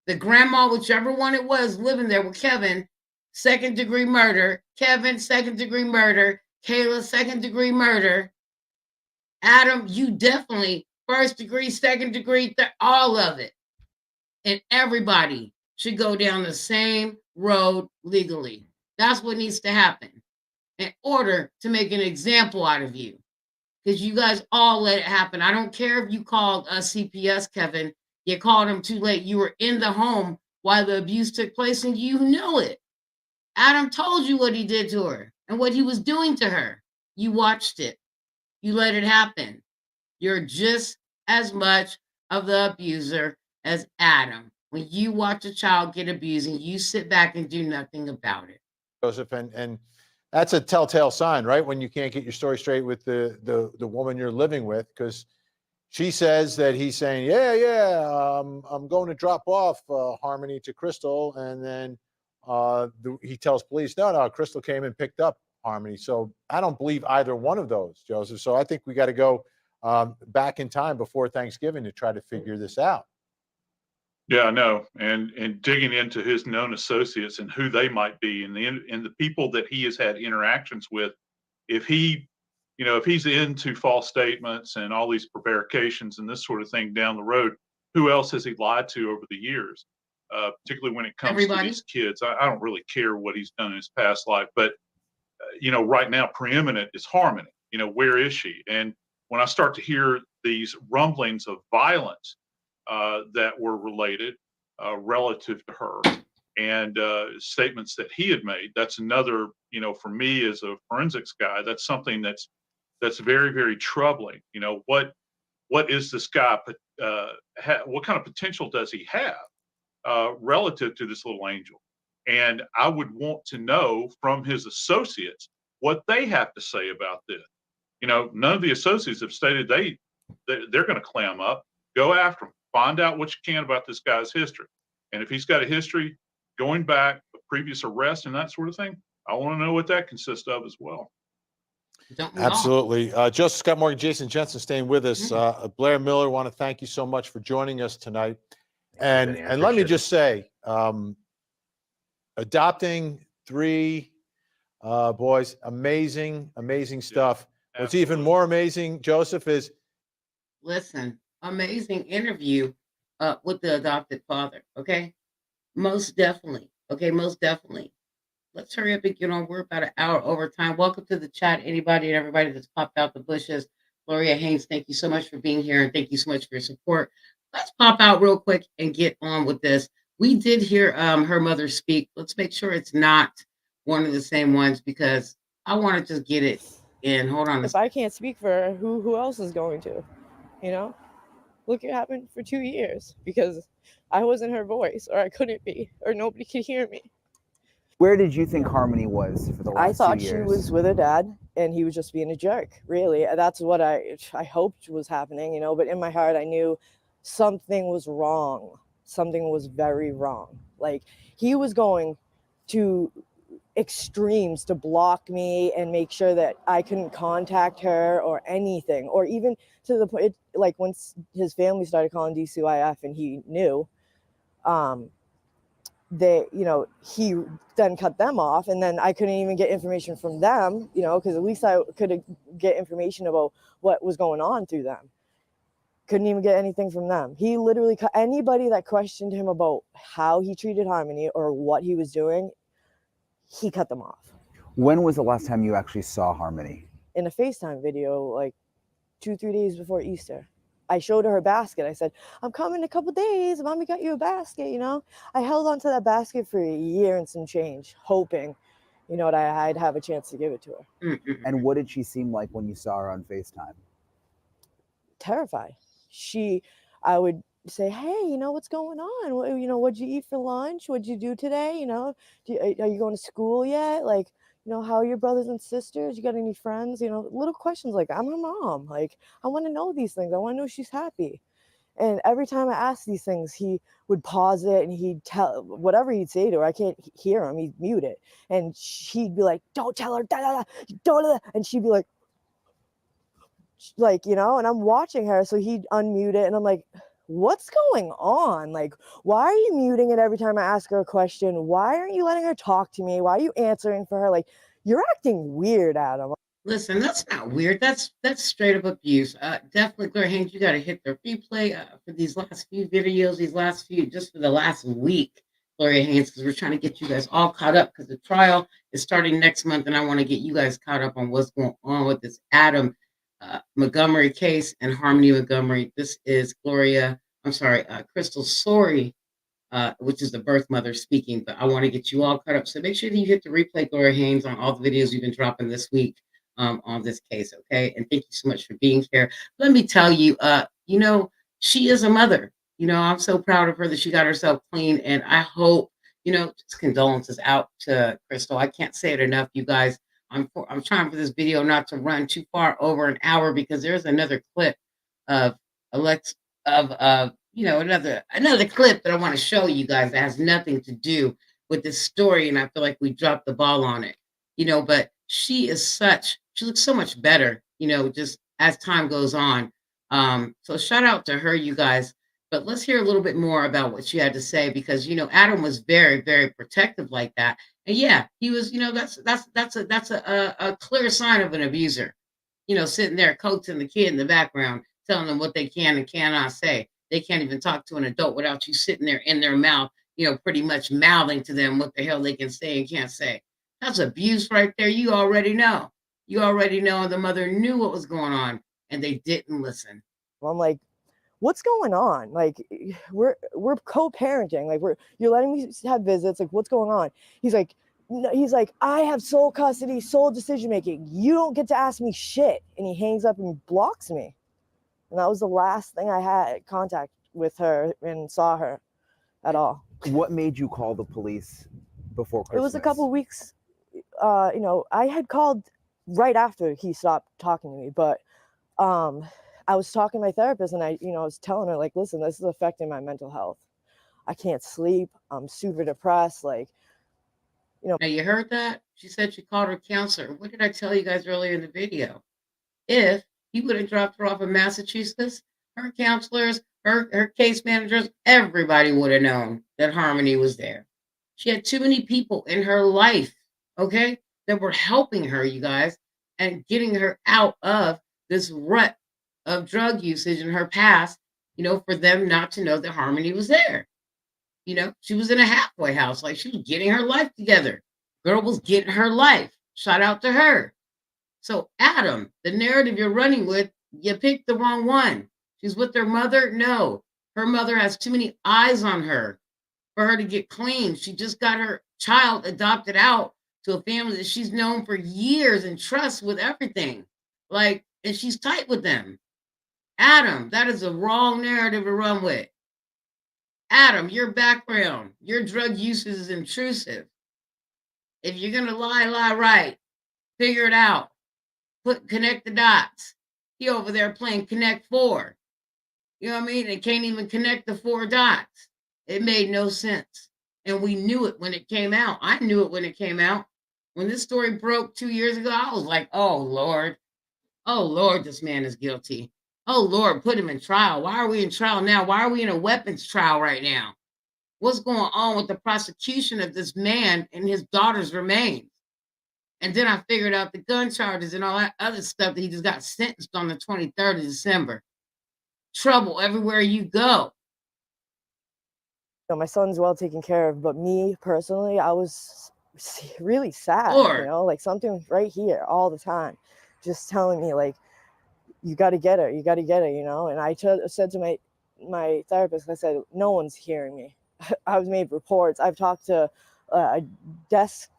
The grandma, whichever one it was, living there with Kevin, second-degree murder. Kevin, second-degree murder. Kayla, second-degree murder. Adam, you definitely first-degree, second-degree, all of it. And everybody should go down the same road legally. That's what needs to happen in order to make an example out of you. Because you guys all let it happen. I don't care if you called CPS, Kevin. You called him too late. You were in the home while the abuse took place, and you know it. Adam told you what he did to her and what he was doing to her. You watched it. You let it happen. You're just as much of the abuser as Adam. When you watch a child get abused and you sit back and do nothing about it. Joseph, and that's a telltale sign, right? When you can't get your story straight with the woman you're living with, because she says that he's saying, I'm going to drop off Harmony to Crystal, and then he tells police, no, Crystal came and picked up Harmony. So I don't believe either one of those, Joseph. So I think we got to go back in time before Thanksgiving to try to figure this out. Yeah, I know. And digging into his known associates and who they might be and the people that he has had interactions with, if he's into false statements and all these prevarications and this sort of thing down the road, who else has he lied to over the years? Particularly when it comes to these kids. I don't really care what he's done in his past life, but right now preeminent is Harmony. Where is she? And when I start to hear these rumblings of violence that were related relative to her and statements that he had made, that's another, for me as a forensics guy, that's something that's very, very troubling. What is this guy, what kind of potential does he have relative to this little angel? And I would want to know from his associates what they have to say about this. None of the associates have stated they're going to clam up. Go after him. Find out what you can about this guy's history. And if he's got a history going back, a previous arrest and that sort of thing, I want to know what that consists of as well. Absolutely. Joseph Scott Morgan, Jason Jensen staying with us. Blair Miller, want to thank you so much for joining us tonight. And let me just say, adopting 3 Boys, amazing, amazing stuff. What's even more amazing, Joseph, is Listen, amazing interview with the adopted father. Okay, most definitely. Okay, most definitely. Let's hurry up and get on. We're about an hour over time. Welcome to the chat, anybody and everybody that's popped out the bushes. Gloria Haynes, thank you so much for being here and thank you so much for your support. Let's pop out real quick and get on with this. We did hear her mother speak. Let's make sure it's not one of the same ones because I want to just get it in. Hold on. If I can't speak for her, who else is going to? You know, look, it happened for 2 years because I wasn't her voice, or I couldn't be, or nobody could hear me. Where did you think Harmony was for the last 2 years? I thought she was with her dad, and he was just being a jerk. Really, that's what I hoped was happening. You know, but in my heart, I knew something was wrong. Something was very wrong. Like, he was going to extremes to block me and make sure that I couldn't contact her or anything, or even to the point, like once his family started calling DCYF and he knew, they, you know, he then cut them off, and then I couldn't even get information from them, you know, because at least I could get information about what was going on through them. Couldn't even get anything from them. He literally cut anybody that questioned him about how he treated Harmony or what he was doing. He cut them off. When was the last time you actually saw Harmony? In a FaceTime video, like 2-3 days before Easter. I showed her her basket. I said, I'm coming in a couple days. Mommy got you a basket, you know? I held on to that basket for a year and some change, hoping, you know, that I'd have a chance to give it to her. And what did she seem like when you saw her on FaceTime? Terrified. I would say, hey, you know, what's going on? What, you know, what'd you eat for lunch? What'd you do today? You know, are you going to school yet? Like, you know, how are your brothers and sisters? You got any friends? You know, little questions like, I'm her mom. Like, I want to know these things. I want to know she's happy. And every time I asked these things, he would pause it and he'd tell whatever he'd say to her. I can't hear him. He'd mute it. And he'd be like, don't tell her, da, da, da, don't. And she'd be like, you know, and I'm watching her. So he'd unmute it and I'm like, what's going on? Like, why are you muting it every time I ask her a question? Why aren't you letting her talk to me? Why are you answering for her? Like, you're acting weird, Adam. Listen, that's not weird. That's straight up abuse. Definitely, Claire Haynes, you got to hit the replay for these last few videos, just for the last week, Gloria Haynes, because we're trying to get you guys all caught up because the trial is starting next month, and I want to get you guys caught up on what's going on with this Adam Montgomery case and Harmony Montgomery. This is Crystal SOREY, which is the birth mother speaking, but I want to get you all caught up. So make sure that you hit the replay, Gloria Haynes, on all the videos you've been dropping this week on this case, okay? And thank you so much for being here. Let me tell you, you know, she is a mother. You know, I'm so proud of her that she got herself clean, and I hope, you know, just condolences out to Crystal. I can't say it enough, you guys. I'm trying for this video not to run too far over an hour because there's another clip of you know, another clip that I want to show you guys that has nothing to do with this story, and I feel like we dropped the ball on it, you know. But she looks so much better, you know, just as time goes on. So shout out to her, you guys. But let's hear a little bit more about what she had to say because, you know, Adam was very, very protective like that, and yeah, he was. You know, that's a clear sign of an abuser. You know, sitting there coaxing the kid in the background, telling them what they can and cannot say. They can't even talk to an adult without you sitting there in their mouth, you know, pretty much mouthing to them what the hell they can say and can't say. That's abuse right there. You already know. You already know. And the mother knew what was going on and they didn't listen. Well, I'm like, what's going on? Like, we're co-parenting. Like, you're letting me have visits. Like, what's going on? He's like, I have sole custody, sole decision making. You don't get to ask me shit. And he hangs up and blocks me. And that was the last thing I had contact with her and saw her at all. What made you call the police before Christmas? It was a couple of weeks. You know, I had called right after he stopped talking to me, but I was talking to my therapist and I was telling her, like, listen, this is affecting my mental health. I can't sleep. I'm super depressed. Like, you know. Now you heard that? She said she called her counselor. What did I tell you guys earlier in the video? If he would have dropped her off in Massachusetts, her counselors, her case managers, everybody would have known that Harmony was there. She had too many people in her life, okay? that were helping her, you guys, and getting her out of this rut of drug usage in her past, for them not to know that Harmony was there. She was in a halfway house, like she was getting her life together. Girl was getting her life. Shout out to her. So, Adam, the narrative you're running with, you picked the wrong one. She's with her mother? No. Her mother has too many eyes on her for her to get clean. She just got her child adopted out to a family that she's known for years and trusts with everything. And she's tight with them. Adam, that is a wrong narrative to run with. Adam, your background, your drug use is intrusive. If you're going to lie right. Figure it out. Connect the dots. He over there playing Connect Four. You know what I mean? And can't even connect the 4 dots. It made no sense. And we knew it when it came out. I knew it when it came out. When this story broke 2 years ago, I was like, oh, Lord. Oh, Lord, this man is guilty. Oh, Lord, put him in trial. Why are we in trial now? Why are we in a weapons trial right now? What's going on with the prosecution of this man and his daughter's remains? And then I figured out the gun charges and all that other stuff that he just got sentenced on the 23rd of December. Trouble everywhere you go. My son's well taken care of, but me personally, I was really sad, Sure. like something right here all the time, just telling me like, you got to get her, and I said to my therapist, I said, no one's hearing me. I've made reports. I've talked to desk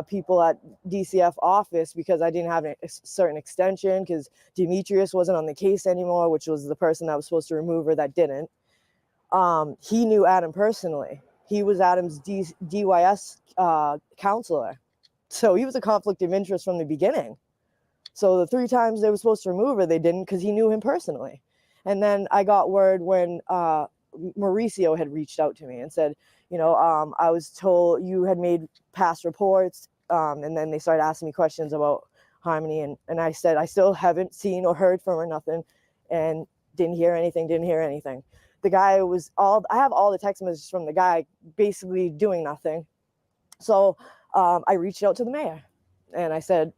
people at DCF office because I didn't have a certain extension because Demetrius wasn't on the case anymore, which was the person that was supposed to remove her that didn't. He knew Adam personally. He was Adam's DYS counselor. So he was a conflict of interest from the beginning. So the 3 times they were supposed to remove her, they didn't because he knew him personally. And then I got word when Mauricio had reached out to me and said, I was told you had made past reports. And then they started asking me questions about Harmony. And I said, I still haven't seen or heard from her, nothing. And didn't hear anything. The guy I have all the text messages from the guy basically doing nothing. So I reached out to the mayor and I said,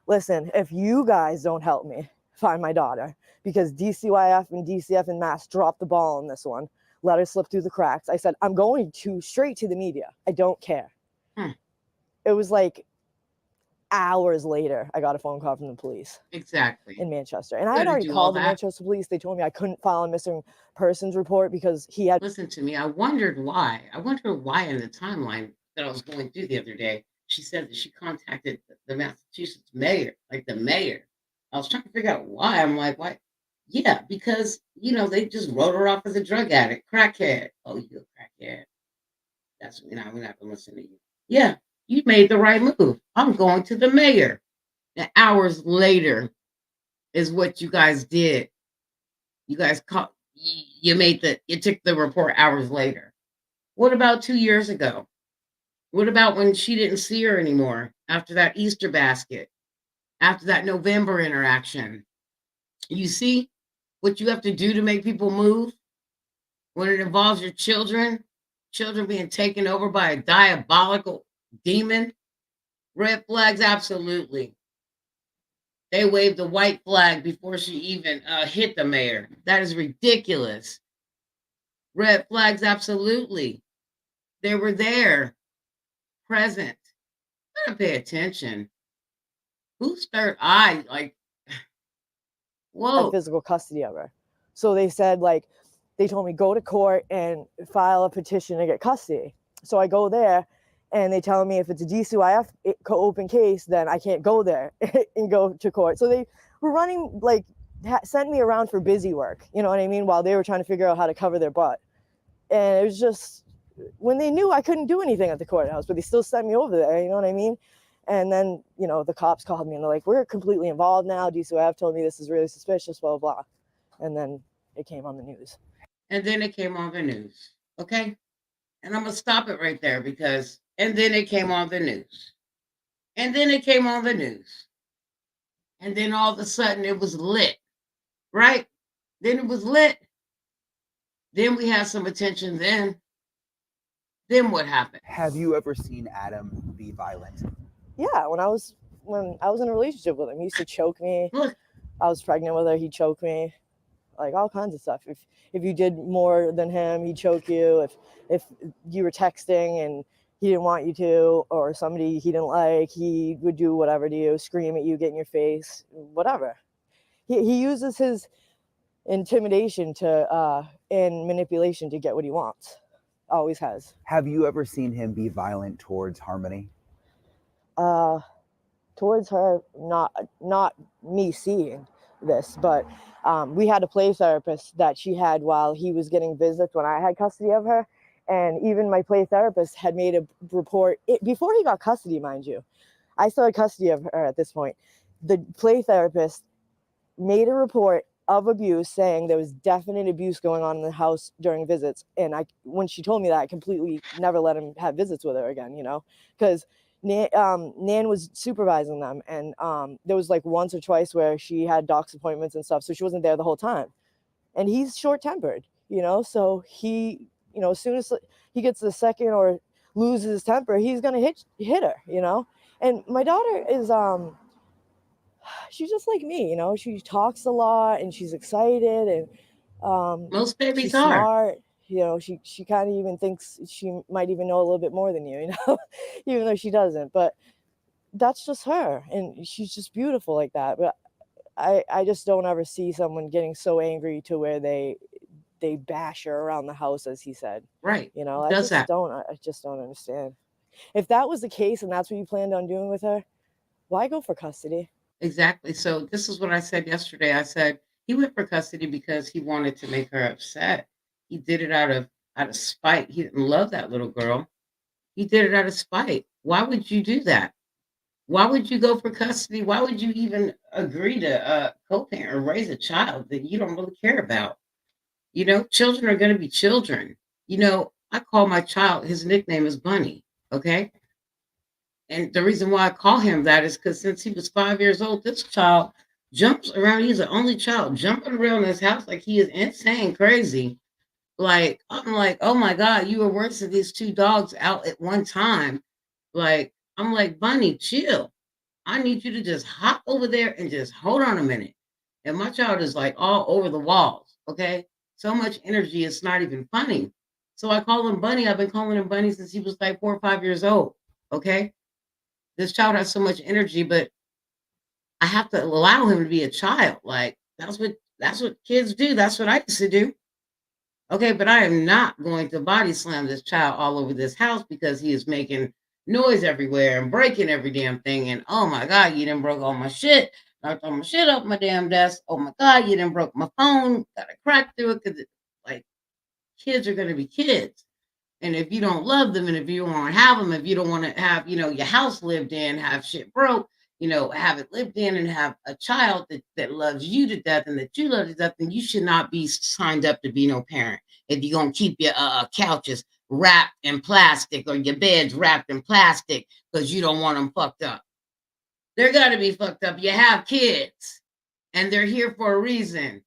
listen, if you guys don't help me find my daughter, because DCYF and DCF and Mass dropped the ball on this one, let her slip through the cracks. I said, I'm going straight to the media. I don't care. It was like hours later, I got a phone call from the police. Exactly. In Manchester. And I had already called the Manchester police. They told me I couldn't file a missing persons report because he had. Listen to me. I wondered why. In the timeline that I was going through the other day, she said that she contacted the Massachusetts mayor, like the mayor. I was trying to figure out why. I'm like, why? Yeah, because, they just wrote her off as a drug addict, crackhead. Oh, you're a crackhead. That's, we're not going to listen to you. Yeah, you made the right move. I'm going to the mayor. And hours later is what you guys did. You guys you took the report hours later. What about 2 years ago? What about when she didn't see her anymore after that Easter basket, after that November interaction? You see what you have to do to make people move when it involves your children being taken over by a diabolical demon? Red flags, absolutely. They waved the white flag before she even hit the mayor. That is ridiculous. Red flags, absolutely. They were there, present. Gotta pay attention. Who's third eye? Like, whoa. Physical custody of her. So they said, they told me go to court and file a petition to get custody. So I go there and they tell me if it's a DCYF open case, then I can't go there and go to court. So they were running, sent me around for busy work, you know what I mean? While they were trying to figure out how to cover their butt. And it was just, when they knew I couldn't do anything at the courthouse, but they still sent me over there, you know what I mean? And then, the cops called me and they're like, we're completely involved now. DCYF told me this is really suspicious, blah, blah, blah. And then it came on the news. Okay? And I'm going to stop it right there because, and then it came on the news. And then it came on the news. And then all of a sudden it was lit, right? Then it was lit. Then we had some attention then. Then what happened? Have you ever seen Adam be violent? Yeah, when I was in a relationship with him, he used to choke me. Look, I was pregnant with her, he'd choke me, like all kinds of stuff. If you did more than him, he'd choke you. If you were texting and he didn't want you to, or somebody he didn't like, he would do whatever to you, scream at you, get in your face, whatever. He uses his intimidation to and manipulation to get what he wants. Always has. Have you ever seen him be violent towards Harmony? Towards her, not me seeing this, but we had a play therapist that she had while he was getting visits when I had custody of her, and even my play therapist had made a report before he got custody, mind you. I still had custody of her at this point. The play therapist made a report of abuse, saying there was definite abuse going on in the house during visits. And when she told me that, I completely never let him have visits with her again, because Nan was supervising them, and there was like once or twice where she had doc's appointments and stuff, so she wasn't there the whole time. And he's short-tempered, so he, as soon as he gets the second or loses his temper, he's gonna hit her, And my daughter is she's just like me, she talks a lot and she's excited, and most babies she's are. smart. She kind of even thinks she might even know a little bit more than you, even though she doesn't. But that's just her, and she's just beautiful like that. But I just don't ever see someone getting so angry to where they bash her around the house, as he said. Right. I Does that? just don't understand. If that was the case and that's what you planned on doing with her, why go for custody? Exactly. So this is what I said yesterday. I said he went for custody because he wanted to make her upset. He did it out of spite. He didn't love that little girl. He did it out of spite. Why would you do that? Why would you go for custody? Why would you even agree to co-parent or raise a child that you don't really care about? Children are going to be children. I call my child, his nickname is Bunny. Okay. And the reason why I call him that is because since he was 5 years old, this child jumps around. He's the only child jumping around this house like he is insane, crazy. Like, I'm like, oh my God, you were worse than these two dogs out at one time. Like, I'm like, Bunny, chill. I need you to just hop over there and just hold on a minute. And my child is like all over the walls. Okay. So much energy, it's not even funny. So I call him Bunny. I've been calling him Bunny since he was like 4 or 5 years old. Okay. This child has so much energy, but I have to allow him to be a child. Like that's what kids do. That's what I used to do. Okay, but I am not going to body slam this child all over this house because he is making noise everywhere and breaking every damn thing. And oh my God, you done broke all my shit. Knocked all my shit off my damn desk. Oh my God, you done broke my phone. Got a crack through it because like kids are gonna be kids. And if you don't love them and if you don't want to have them, if you don't want to have, your house lived in, have shit broke, have it lived in and have a child that loves you to death and that you love to death, then you should not be signed up to be no parent. If you're going to keep your couches wrapped in plastic or your beds wrapped in plastic because you don't want them fucked up. They're got to be fucked up. You have kids and they're here for a reason.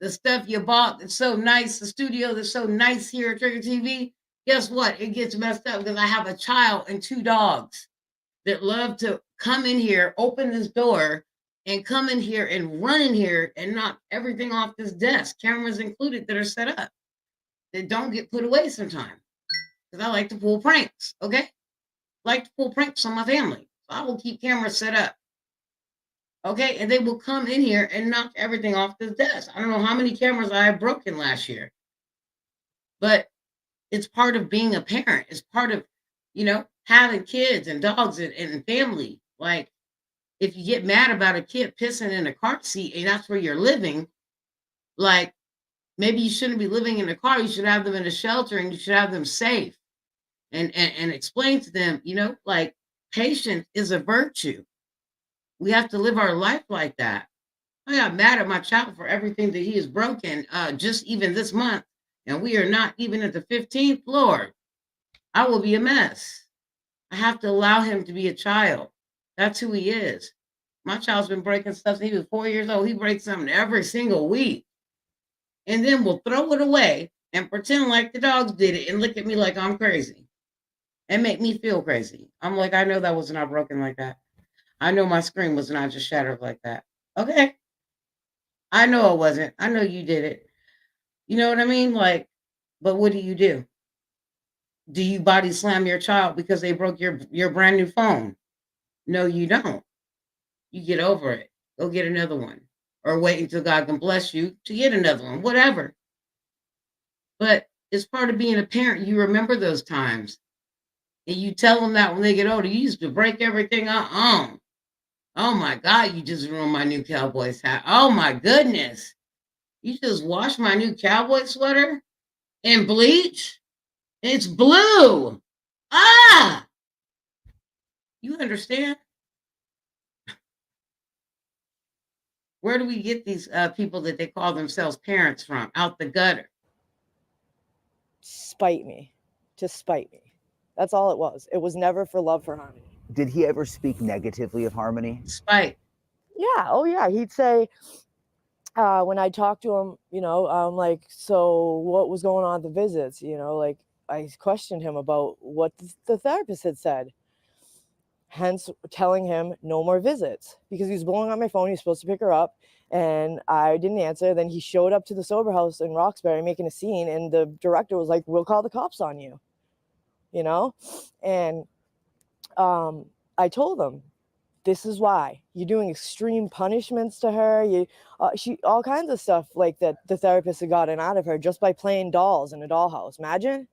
The stuff you bought that's so nice, the studio that's so nice here at Trigger TV, guess what? It gets messed up because I have a child and two dogs that love to come in here, open this door, and come in here and run in here and knock everything off this desk, cameras included that are set up, that don't get put away sometimes. Because I like to pull pranks, okay? Like to pull pranks on my family. So I will keep cameras set up. Okay, and they will come in here and knock everything off this desk. I don't know how many cameras I have broken last year, but it's part of being a parent. It's part of, having kids and dogs and family. Like, if you get mad about a kid pissing in a car seat and that's where you're living, like, maybe you shouldn't be living in a car. You should have them in a shelter and you should have them safe and explain to them, like, patience is a virtue. We have to live our life like that. I got mad at my child for everything that he has broken just even this month. And we are not even at the 15th floor. I will be a mess. I have to allow him to be a child. That's who he is. My child's been breaking stuff since he was 4 years old. He breaks something every single week. And then we'll throw it away and pretend like the dogs did it and look at me like I'm crazy. and make me feel crazy. I'm like, I know that was not broken like that. I know my screen was not just shattered like that. Okay. I know it wasn't. I know you did it. You know what I mean? Like, but what do you do? Do you body slam your child because they broke your brand new phone? No, you don't. You get over it. Go get another one. Or wait until God can bless you to get another one. Whatever. But it's part of being a parent. You remember those times. And you tell them that when they get older, you used to break everything up. Oh my God, you just ruined my new Cowboys hat. Oh my goodness. You just washed my new cowboy sweater in bleach? It's blue. Ah, you understand? Where do we get these people that they call themselves parents from? Out the gutter. Spite me, to spite me. That's all it was. It was never for love for Harmony. Did he ever speak negatively of Harmony? Spite. Yeah. Oh yeah. He'd say, when I talked to him, I'm like, so what was going on at the visits? Like I questioned him about what the therapist had said. Hence telling him no more visits because he was blowing on my phone. He was supposed to pick her up and I didn't answer. Then he showed up to the sober house in Roxbury making a scene. And the director was like, we'll call the cops on you, And I told him, this is why you're doing extreme punishments to her. She all kinds of stuff like that the therapist had gotten out of her just by playing dolls in a dollhouse. Imagine.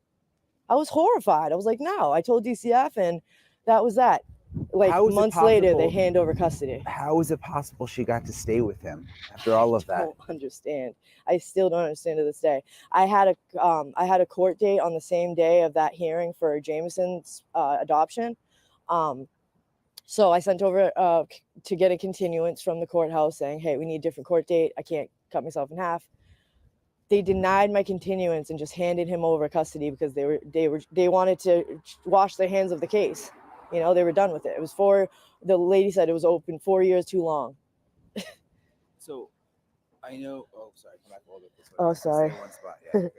I was horrified. I was like, no. I told DCF, and that was that. Like months later, they hand over custody. How is it possible she got to stay with him after all of that? I don't understand. I still don't understand to this day. I had a court date on the same day of that hearing for Jameson's adoption. So I sent over to get a continuance from the courthouse saying, hey, we need a different court date. I can't cut myself in half. They denied my continuance and just handed him over custody because they wanted to wash their hands of the case. They were done with it. It was the lady said it was open 4 years too long. So I know, sorry, come back a little bit. Oh, sorry. One spot. Yeah, okay.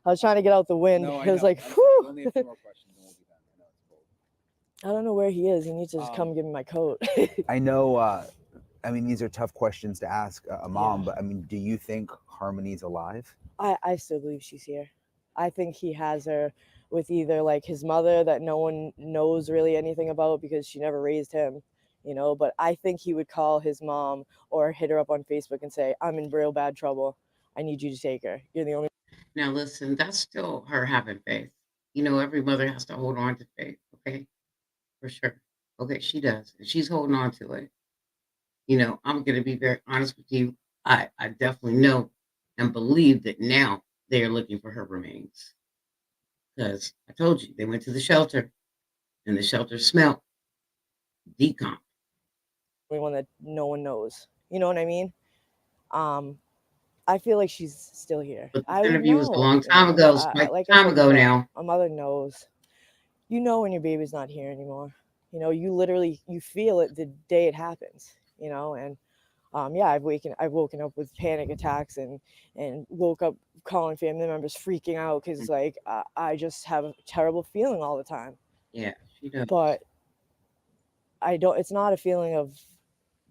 I was trying to get out the wind. No, It was like, whew. Only a few more questions and we'll be done. I know it's cold. I don't know where he is. He needs to just come give me my coat. I know, these are tough questions to ask a mom, but do you think Harmony's alive? I still believe she's here. I think he has her with either like his mother that no one knows really anything about because she never raised him, but I think he would call his mom or hit her up on Facebook and say, I'm in real bad trouble. I need you to take her. You're the only. Now listen, that's still her having faith. Every mother has to hold on to faith, okay? For sure. Okay, she does. And she's holding on to it. I'm going to be very honest with you. I definitely know and believe that now they are looking for her remains. Because I told you, they went to the shelter and the shelter smelled decomp. One that no one knows. You know what I mean? I feel like she's still here. But I this would interview was a know, long time ago. It's quite like time ago now. My mother knows. When your baby's not here anymore. You literally you feel it the day it happens. And I've woken up with panic attacks and woke up calling family members freaking out because like I just have a terrible feeling all the time. Yeah, she does. But it's not a feeling of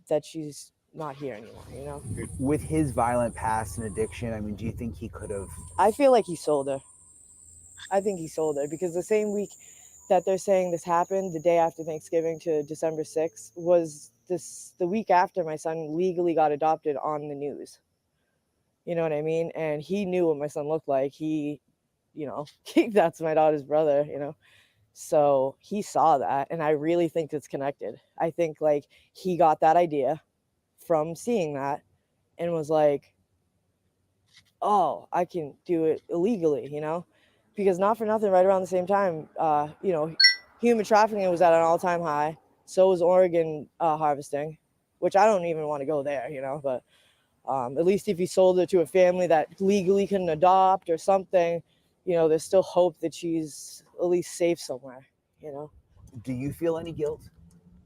that she's not here anymore, With his violent past and addiction, do you think he could have? I feel like he sold her. I think he sold her because the same week that they're saying this happened, the day after Thanksgiving to December 6th, was the week after my son legally got adopted on the news. You know what I mean? And he knew what my son looked like. He, that's my daughter's brother, So he saw that, and I really think it's connected. I think like he got that idea from seeing that and was like, oh, I can do it illegally, because not for nothing, right around the same time, human trafficking was at an all-time high. So was Oregon harvesting, which I don't even want to go there, but at least if he sold her to a family that legally couldn't adopt or something, there's still hope that she's at least safe somewhere, Do you feel any guilt?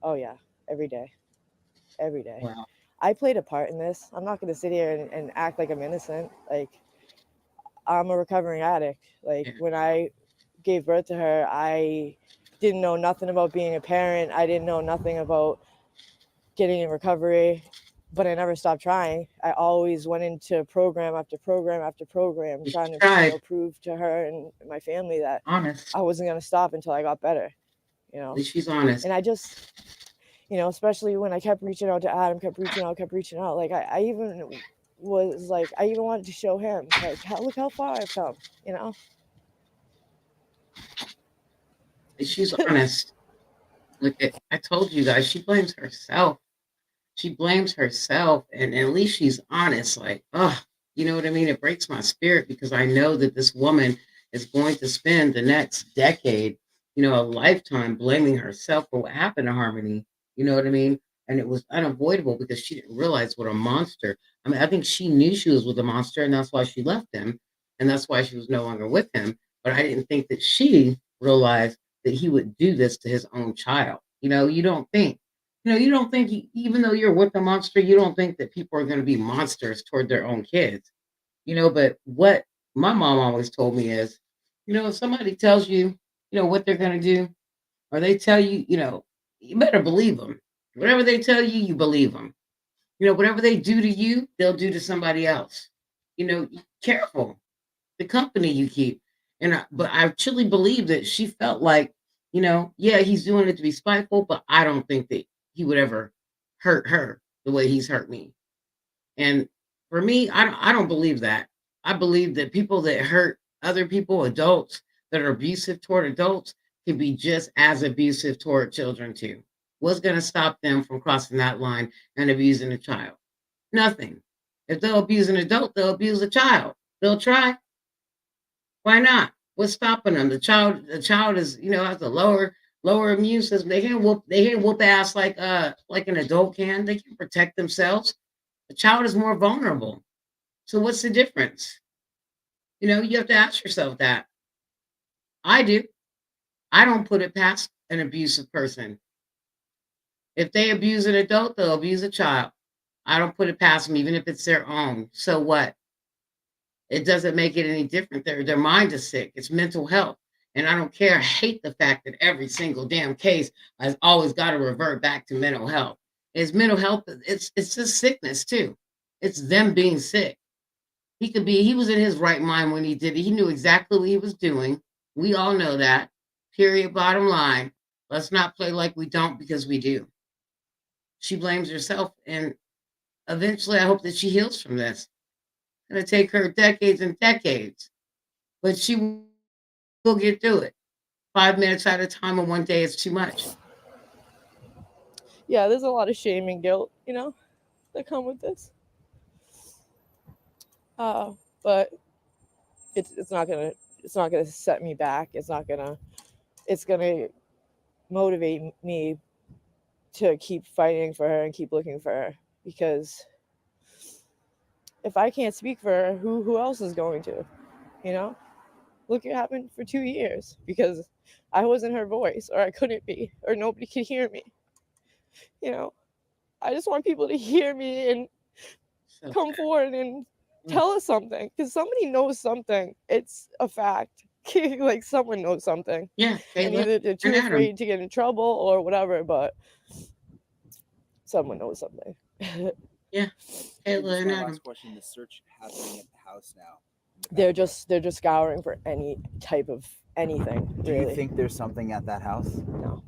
Oh yeah, every day. Wow. I played a part in this. I'm not going to sit here and act like I'm innocent. Like, I'm a recovering addict. Like, when I gave birth to her, I didn't know nothing about being a parent. I didn't know nothing about getting in recovery, but I never stopped trying. I always went into program after program after program, You trying to tried. prove to her and my family that Honest. I wasn't going to stop until I got better, you know. At least she's honest. And I just, you know, especially when I kept reaching out to Adam, kept reaching out. Like I even was like, I even wanted to show him, like, look how far I've come, you know. She's honest. Look, I told you guys, she blames herself. She blames herself, and at least she's honest. Like, oh, you know what I mean? It breaks my spirit because I know that this woman is going to spend the next decade, you know, a lifetime blaming herself for what happened to Harmony. You know what I mean? And it was unavoidable because she didn't realize what a monster. I mean, I think she knew she was with a monster, and that's why she left him, and that's why she was no longer with him. But I didn't think that she realized that he would do this to his own child. You know, you don't think. You know, you don't think, even though you're with a monster, you don't think that people are going to be monsters toward their own kids. You know, but what my mom always told me is, you know, if somebody tells you, you know, what they're going to do, or they tell you, you know, you better believe them. Whatever they tell you, you believe them. You know, whatever they do to you, they'll do to somebody else. You know, careful the company you keep. But I truly believe that she felt like, you know, yeah, he's doing it to be spiteful, but I don't think that he would ever hurt her the way he's hurt me. And for me, I don't believe that. I believe that people that hurt other people, adults that are abusive toward adults, can be just as abusive toward children too. What's going to stop them from crossing that line and abusing a child? Nothing. If they'll abuse an adult, they'll abuse a child. They'll try. Why not? What's stopping them? The child is, you know, has a lower immune system. They can't whoop ass like an adult can. They can protect themselves. The child is more vulnerable. So what's the difference? You know, you have to ask yourself that. I do. I don't put it past an abusive person. If they abuse an adult, they'll abuse a child. I don't put it past them, even if it's their own. So what? It doesn't make it any different. Their mind is sick. It's mental health. And I don't care. I hate the fact that every single damn case has always got to revert back to mental health. It's mental health. It's just sickness too. It's them being sick. He was in his right mind when he did it. He knew exactly what he was doing. We all know that. Period. Bottom line. Let's not play like we don't, because we do. She blames herself, and eventually I hope that she heals from this. It's going to take her decades and decades, but she will get through it. 5 minutes at a time, and one day is too much. Yeah, there's a lot of shame and guilt, you know, that come with this. But it's not gonna set me back. It's gonna motivate me to keep fighting for her and keep looking for her, because if I can't speak for her, who else is going to? You know, look, it happened for 2 years because I wasn't her voice, or I couldn't be, or nobody could hear me. You know, I just want people to hear me and come forward and tell us something, because somebody knows something. It's a fact. Like, someone knows something. Yeah, And Kayla either they're too and Adam. afraid to get in trouble or whatever, but someone knows something. Yeah, And Kayla just and my Adam. last question: the search happening at the house now. They're just scouring for any type of anything, Do really. you think there's something at that house? No.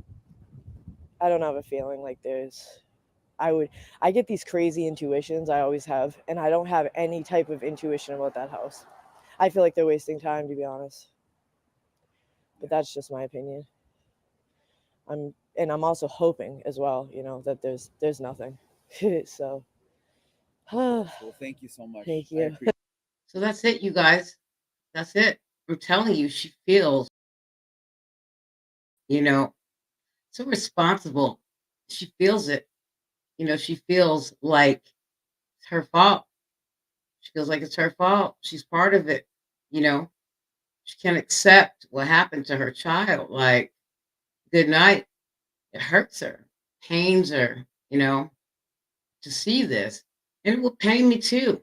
I don't have a feeling like there's. I get these crazy intuitions, I always have, and I don't have any type of intuition about that house. I feel like they're wasting time, to be honest. But that's just my opinion. I'm also hoping as well, you know, that there's nothing. So Well, thank you so much. Thank I you. appreciate So that's it, you guys. That's it. I'm telling you, she feels, you know, so responsible. She feels it. You know, she feels like it's her fault. She feels like it's her fault. She's part of it. You know, she can't accept what happened to her child. Like, good night. It hurts her, pains her, you know, to see this. And it will pain me too.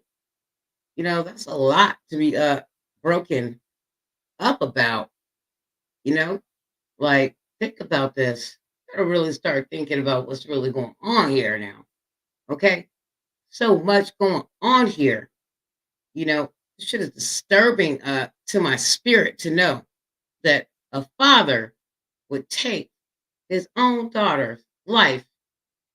You know, that's a lot to be broken up about, you know? Like, think about this. Gotta really start thinking about what's really going on here now. Okay? So much going on here. You know, shit is disturbing to my spirit to know that a father would take his own daughter's life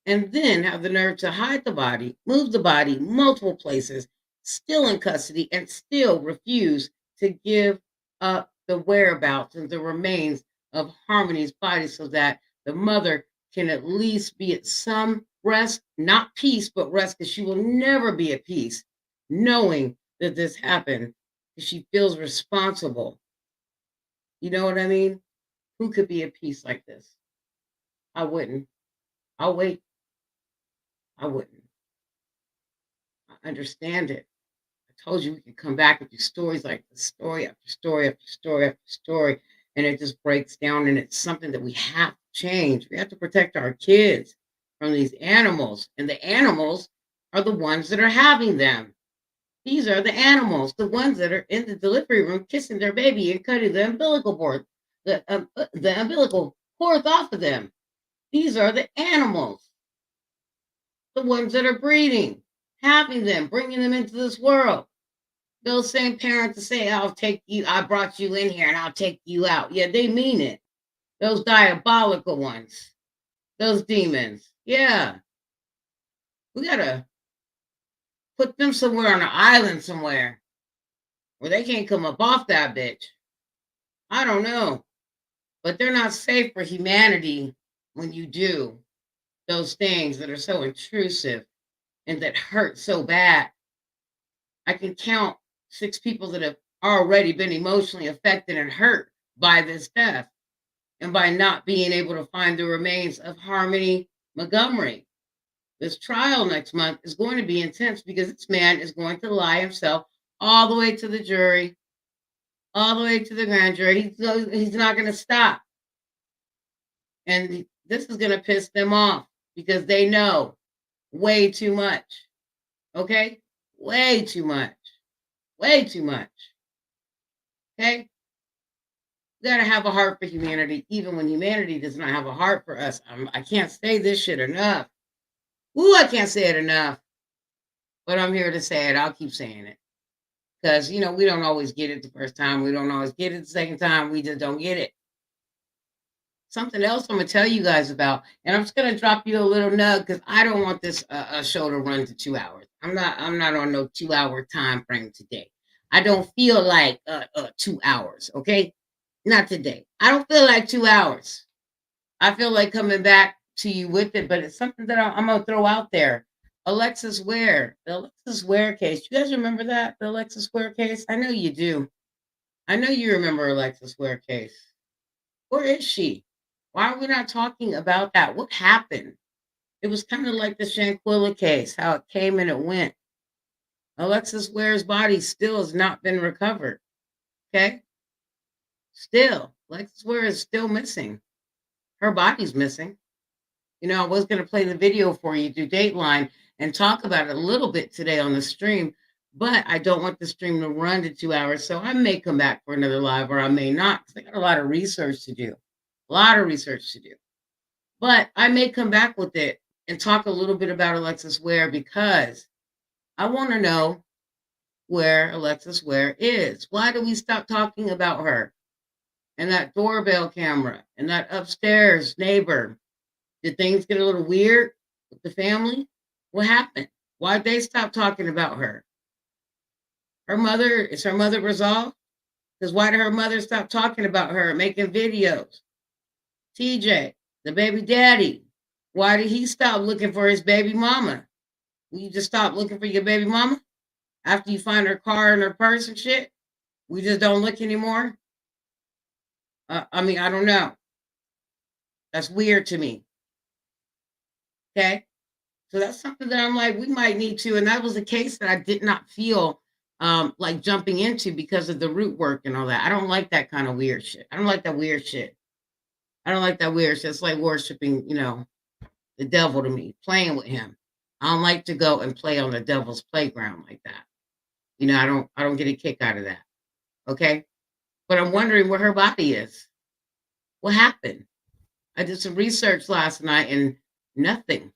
and then have the nerve to hide the body, move the body multiple places, still in custody, and still refuse to give up the whereabouts and the remains of Harmony's body so that the mother can at least be at some rest, not peace, but rest, because she will never be at peace knowing that this happened. 'Cause she feels responsible. You know what I mean? Who could be at peace like this? I wouldn't. I'll wait. I wouldn't. I understand it. I told you we could come back and do stories like this, story after story after story after story, and it just breaks down. And it's something that we have to change. We have to protect our kids from these animals, and the animals are the ones that are having them. These are the animals, the ones that are in the delivery room kissing their baby and cutting the umbilical cord, the umbilical cords off of them. These are the animals, the ones that are breeding, having them, bringing them into this world. Those same parents that say, I'll take you, I brought you in here and I'll take you out. Yeah, they mean it. Those diabolical ones, those demons. Yeah, we got to put them somewhere on an island somewhere where they can't come up off that bitch. I don't know. But they're not safe for humanity when you do those things that are so intrusive and that hurt so bad. I can count 6 people that have already been emotionally affected and hurt by this death and by not being able to find the remains of Harmony Montgomery. This trial next month is going to be intense because this man is going to lie himself all the way to the jury, all the way to the grand jury. He's not going to stop. And this is going to piss them off because they know way too much. Okay? Way too much. Way too much. Okay? We got to have a heart for humanity, even when humanity does not have a heart for us. I can't say this shit enough. Ooh, I can't say it enough. But I'm here to say it. I'll keep saying it. Because, you know, we don't always get it the first time. We don't always get it the second time. We just don't get it. Something else I'm going to tell you guys about. And I'm just going to drop you a little nug because I don't want this show to run to 2 hours. I'm not on no 2-hour time frame today. I don't feel like 2 hours, okay? Not today. I don't feel like 2 hours. I feel like coming back to you with it, but it's something that I'm going to throw out there. Alexis Ware, the Alexis Ware case. You guys remember that? The Alexis Ware case? I know you do. I know you remember Alexis Ware case. Where is she? Why are we not talking about that? What happened? It was kind of like the Shanquilla case, how it came and it went. Alexis Ware's body still has not been recovered. Okay? Still, Alexis Ware is still missing. Her body's missing. You know, I was going to play the video for you through Dateline and talk about it a little bit today on the stream, but I don't want the stream to run to 2 hours. So I may come back for another live or I may not because I got a lot of research to do. A lot of research to do. But I may come back with it and talk a little bit about Alexis Ware because I want to know where Alexis Ware is. Why do we stop talking about her? And that doorbell camera and that upstairs neighbor. Did things get a little weird with the family? What happened? Why'd they stop talking about her? Is her mother resolved? Because why did her mother stop talking about her, making videos? TJ, the baby daddy, why did he stop looking for his baby mama? Will you just stop looking for your baby mama after you find her car and her purse and shit? We just don't look anymore? I don't know. That's weird to me. Okay? So that's something that I'm like, we might need to. And that was a case that I did not feel like jumping into because of the root work and all that. I don't like that kind of weird shit. I don't like that weird shit. I don't like that weird shit. It's like worshiping, you know, the devil to me, playing with him. I don't like to go and play on the devil's playground like that. You know, I don't get a kick out of that. Okay. But I'm wondering where her body is. What happened? I did some research last night and nothing.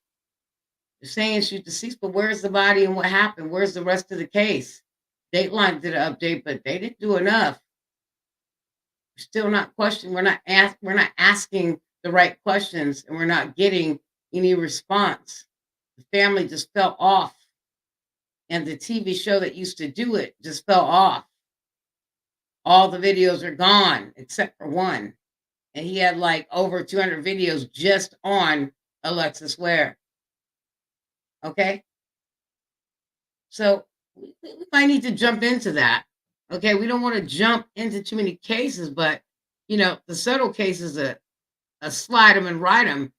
They're saying she's deceased, but where's the body and what happened? Where's the rest of the case? Dateline did an update, but they didn't do enough. We're still not questioning. We're not asking the right questions, and we're not getting any response. The family just fell off, and the TV show that used to do it just fell off. All the videos are gone except for one, and he had like over 200 videos just on Alexis Ware. Okay, so we might need to jump into that. Okay, we don't want to jump into too many cases, but the subtle case is a slide them and write them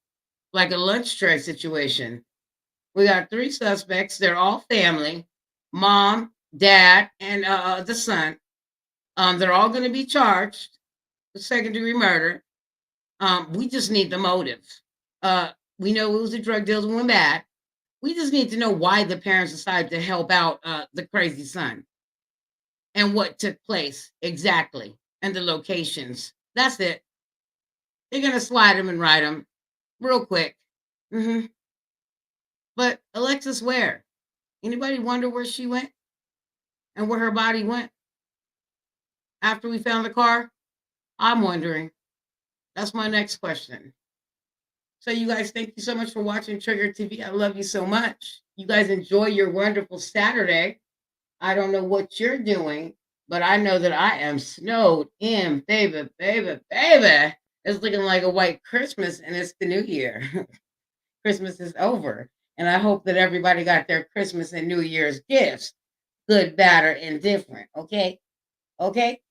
like a lunch tray situation. We got 3 suspects. They're all family, mom, dad, and the son. They're all going to be charged with second-degree murder. We just need the motive. We know it was a drug deal that went bad. We just need to know why the parents decided to help out the crazy son and what took place exactly and the locations. That's it. They're going to slide them and write them real quick. But Alexis Ware, anybody wonder where she went and where her body went after we found the car? I'm wondering. That's my next question. So you guys, thank you so much for watching Trigger TV. I love you so much. You guys enjoy your wonderful Saturday. I don't know what you're doing, but I know that I am snowed in, baby, baby, baby. It's looking like a white Christmas, and it's the new year. Christmas is over, and I hope that everybody got their Christmas and New Year's gifts, good, bad, or indifferent. Okay? Okay?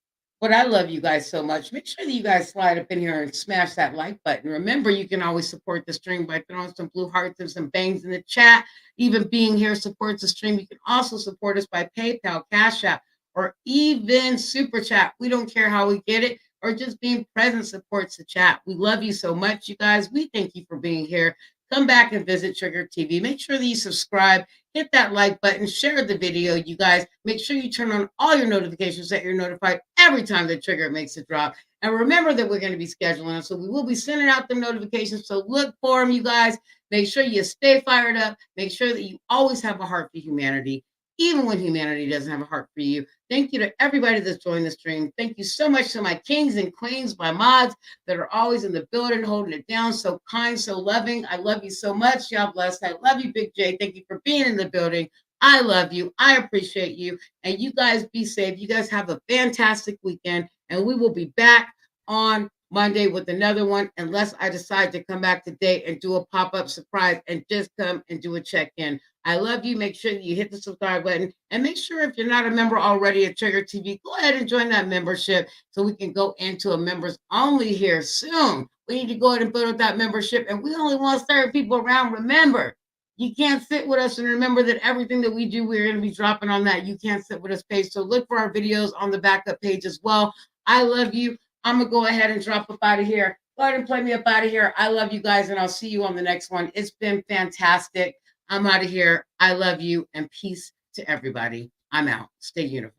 But I love you guys so much. Make sure that you guys slide up in here and smash that like button. Remember, you can always support the stream by throwing some blue hearts and some bangs in the chat. Even being here supports the stream. You can also support us by PayPal, Cash App, or even Super Chat. We don't care how we get it, or just being present supports the chat. We love you so much, you guys. We thank you for being here. Come back and visit Trigger TV. Make sure that you subscribe, hit that like button, share the video, you guys. Make sure you turn on all your notifications so that you're notified every time the Trigger makes a drop. And remember that we're going to be scheduling them, so we will be sending out the notifications. So look for them, you guys. Make sure you stay fired up. Make sure that you always have a heart for humanity, even when humanity doesn't have a heart for you. Thank you to everybody that's joined the stream. Thank you so much to my kings and queens, my mods that are always in the building, holding it down. So kind, so loving. I love you so much. Y'all blessed. I love you, Big J. Thank you for being in the building. I love you. I appreciate you. And you guys be safe. You guys have a fantastic weekend. And we will be back on Monday with another one, unless I decide to come back today and do a pop-up surprise and just come and do a check-in. I love you. Make sure that you hit the subscribe button, and make sure if you're not a member already at Trigger TV, go ahead and join that membership so we can go into a members only here soon. We need to go ahead and build up that membership, and we only want to serve people around. Remember, you can't sit with us, and remember that everything that we do, we're going to be dropping on that You Can't Sit With Us page. So look for our videos on the backup page as well. I love you. I'm going to go ahead and drop up out of here. Go ahead and play me up out of here. I love you guys, and I'll see you on the next one. It's been fantastic. I'm out of here. I love you, and peace to everybody. I'm out. Stay unified.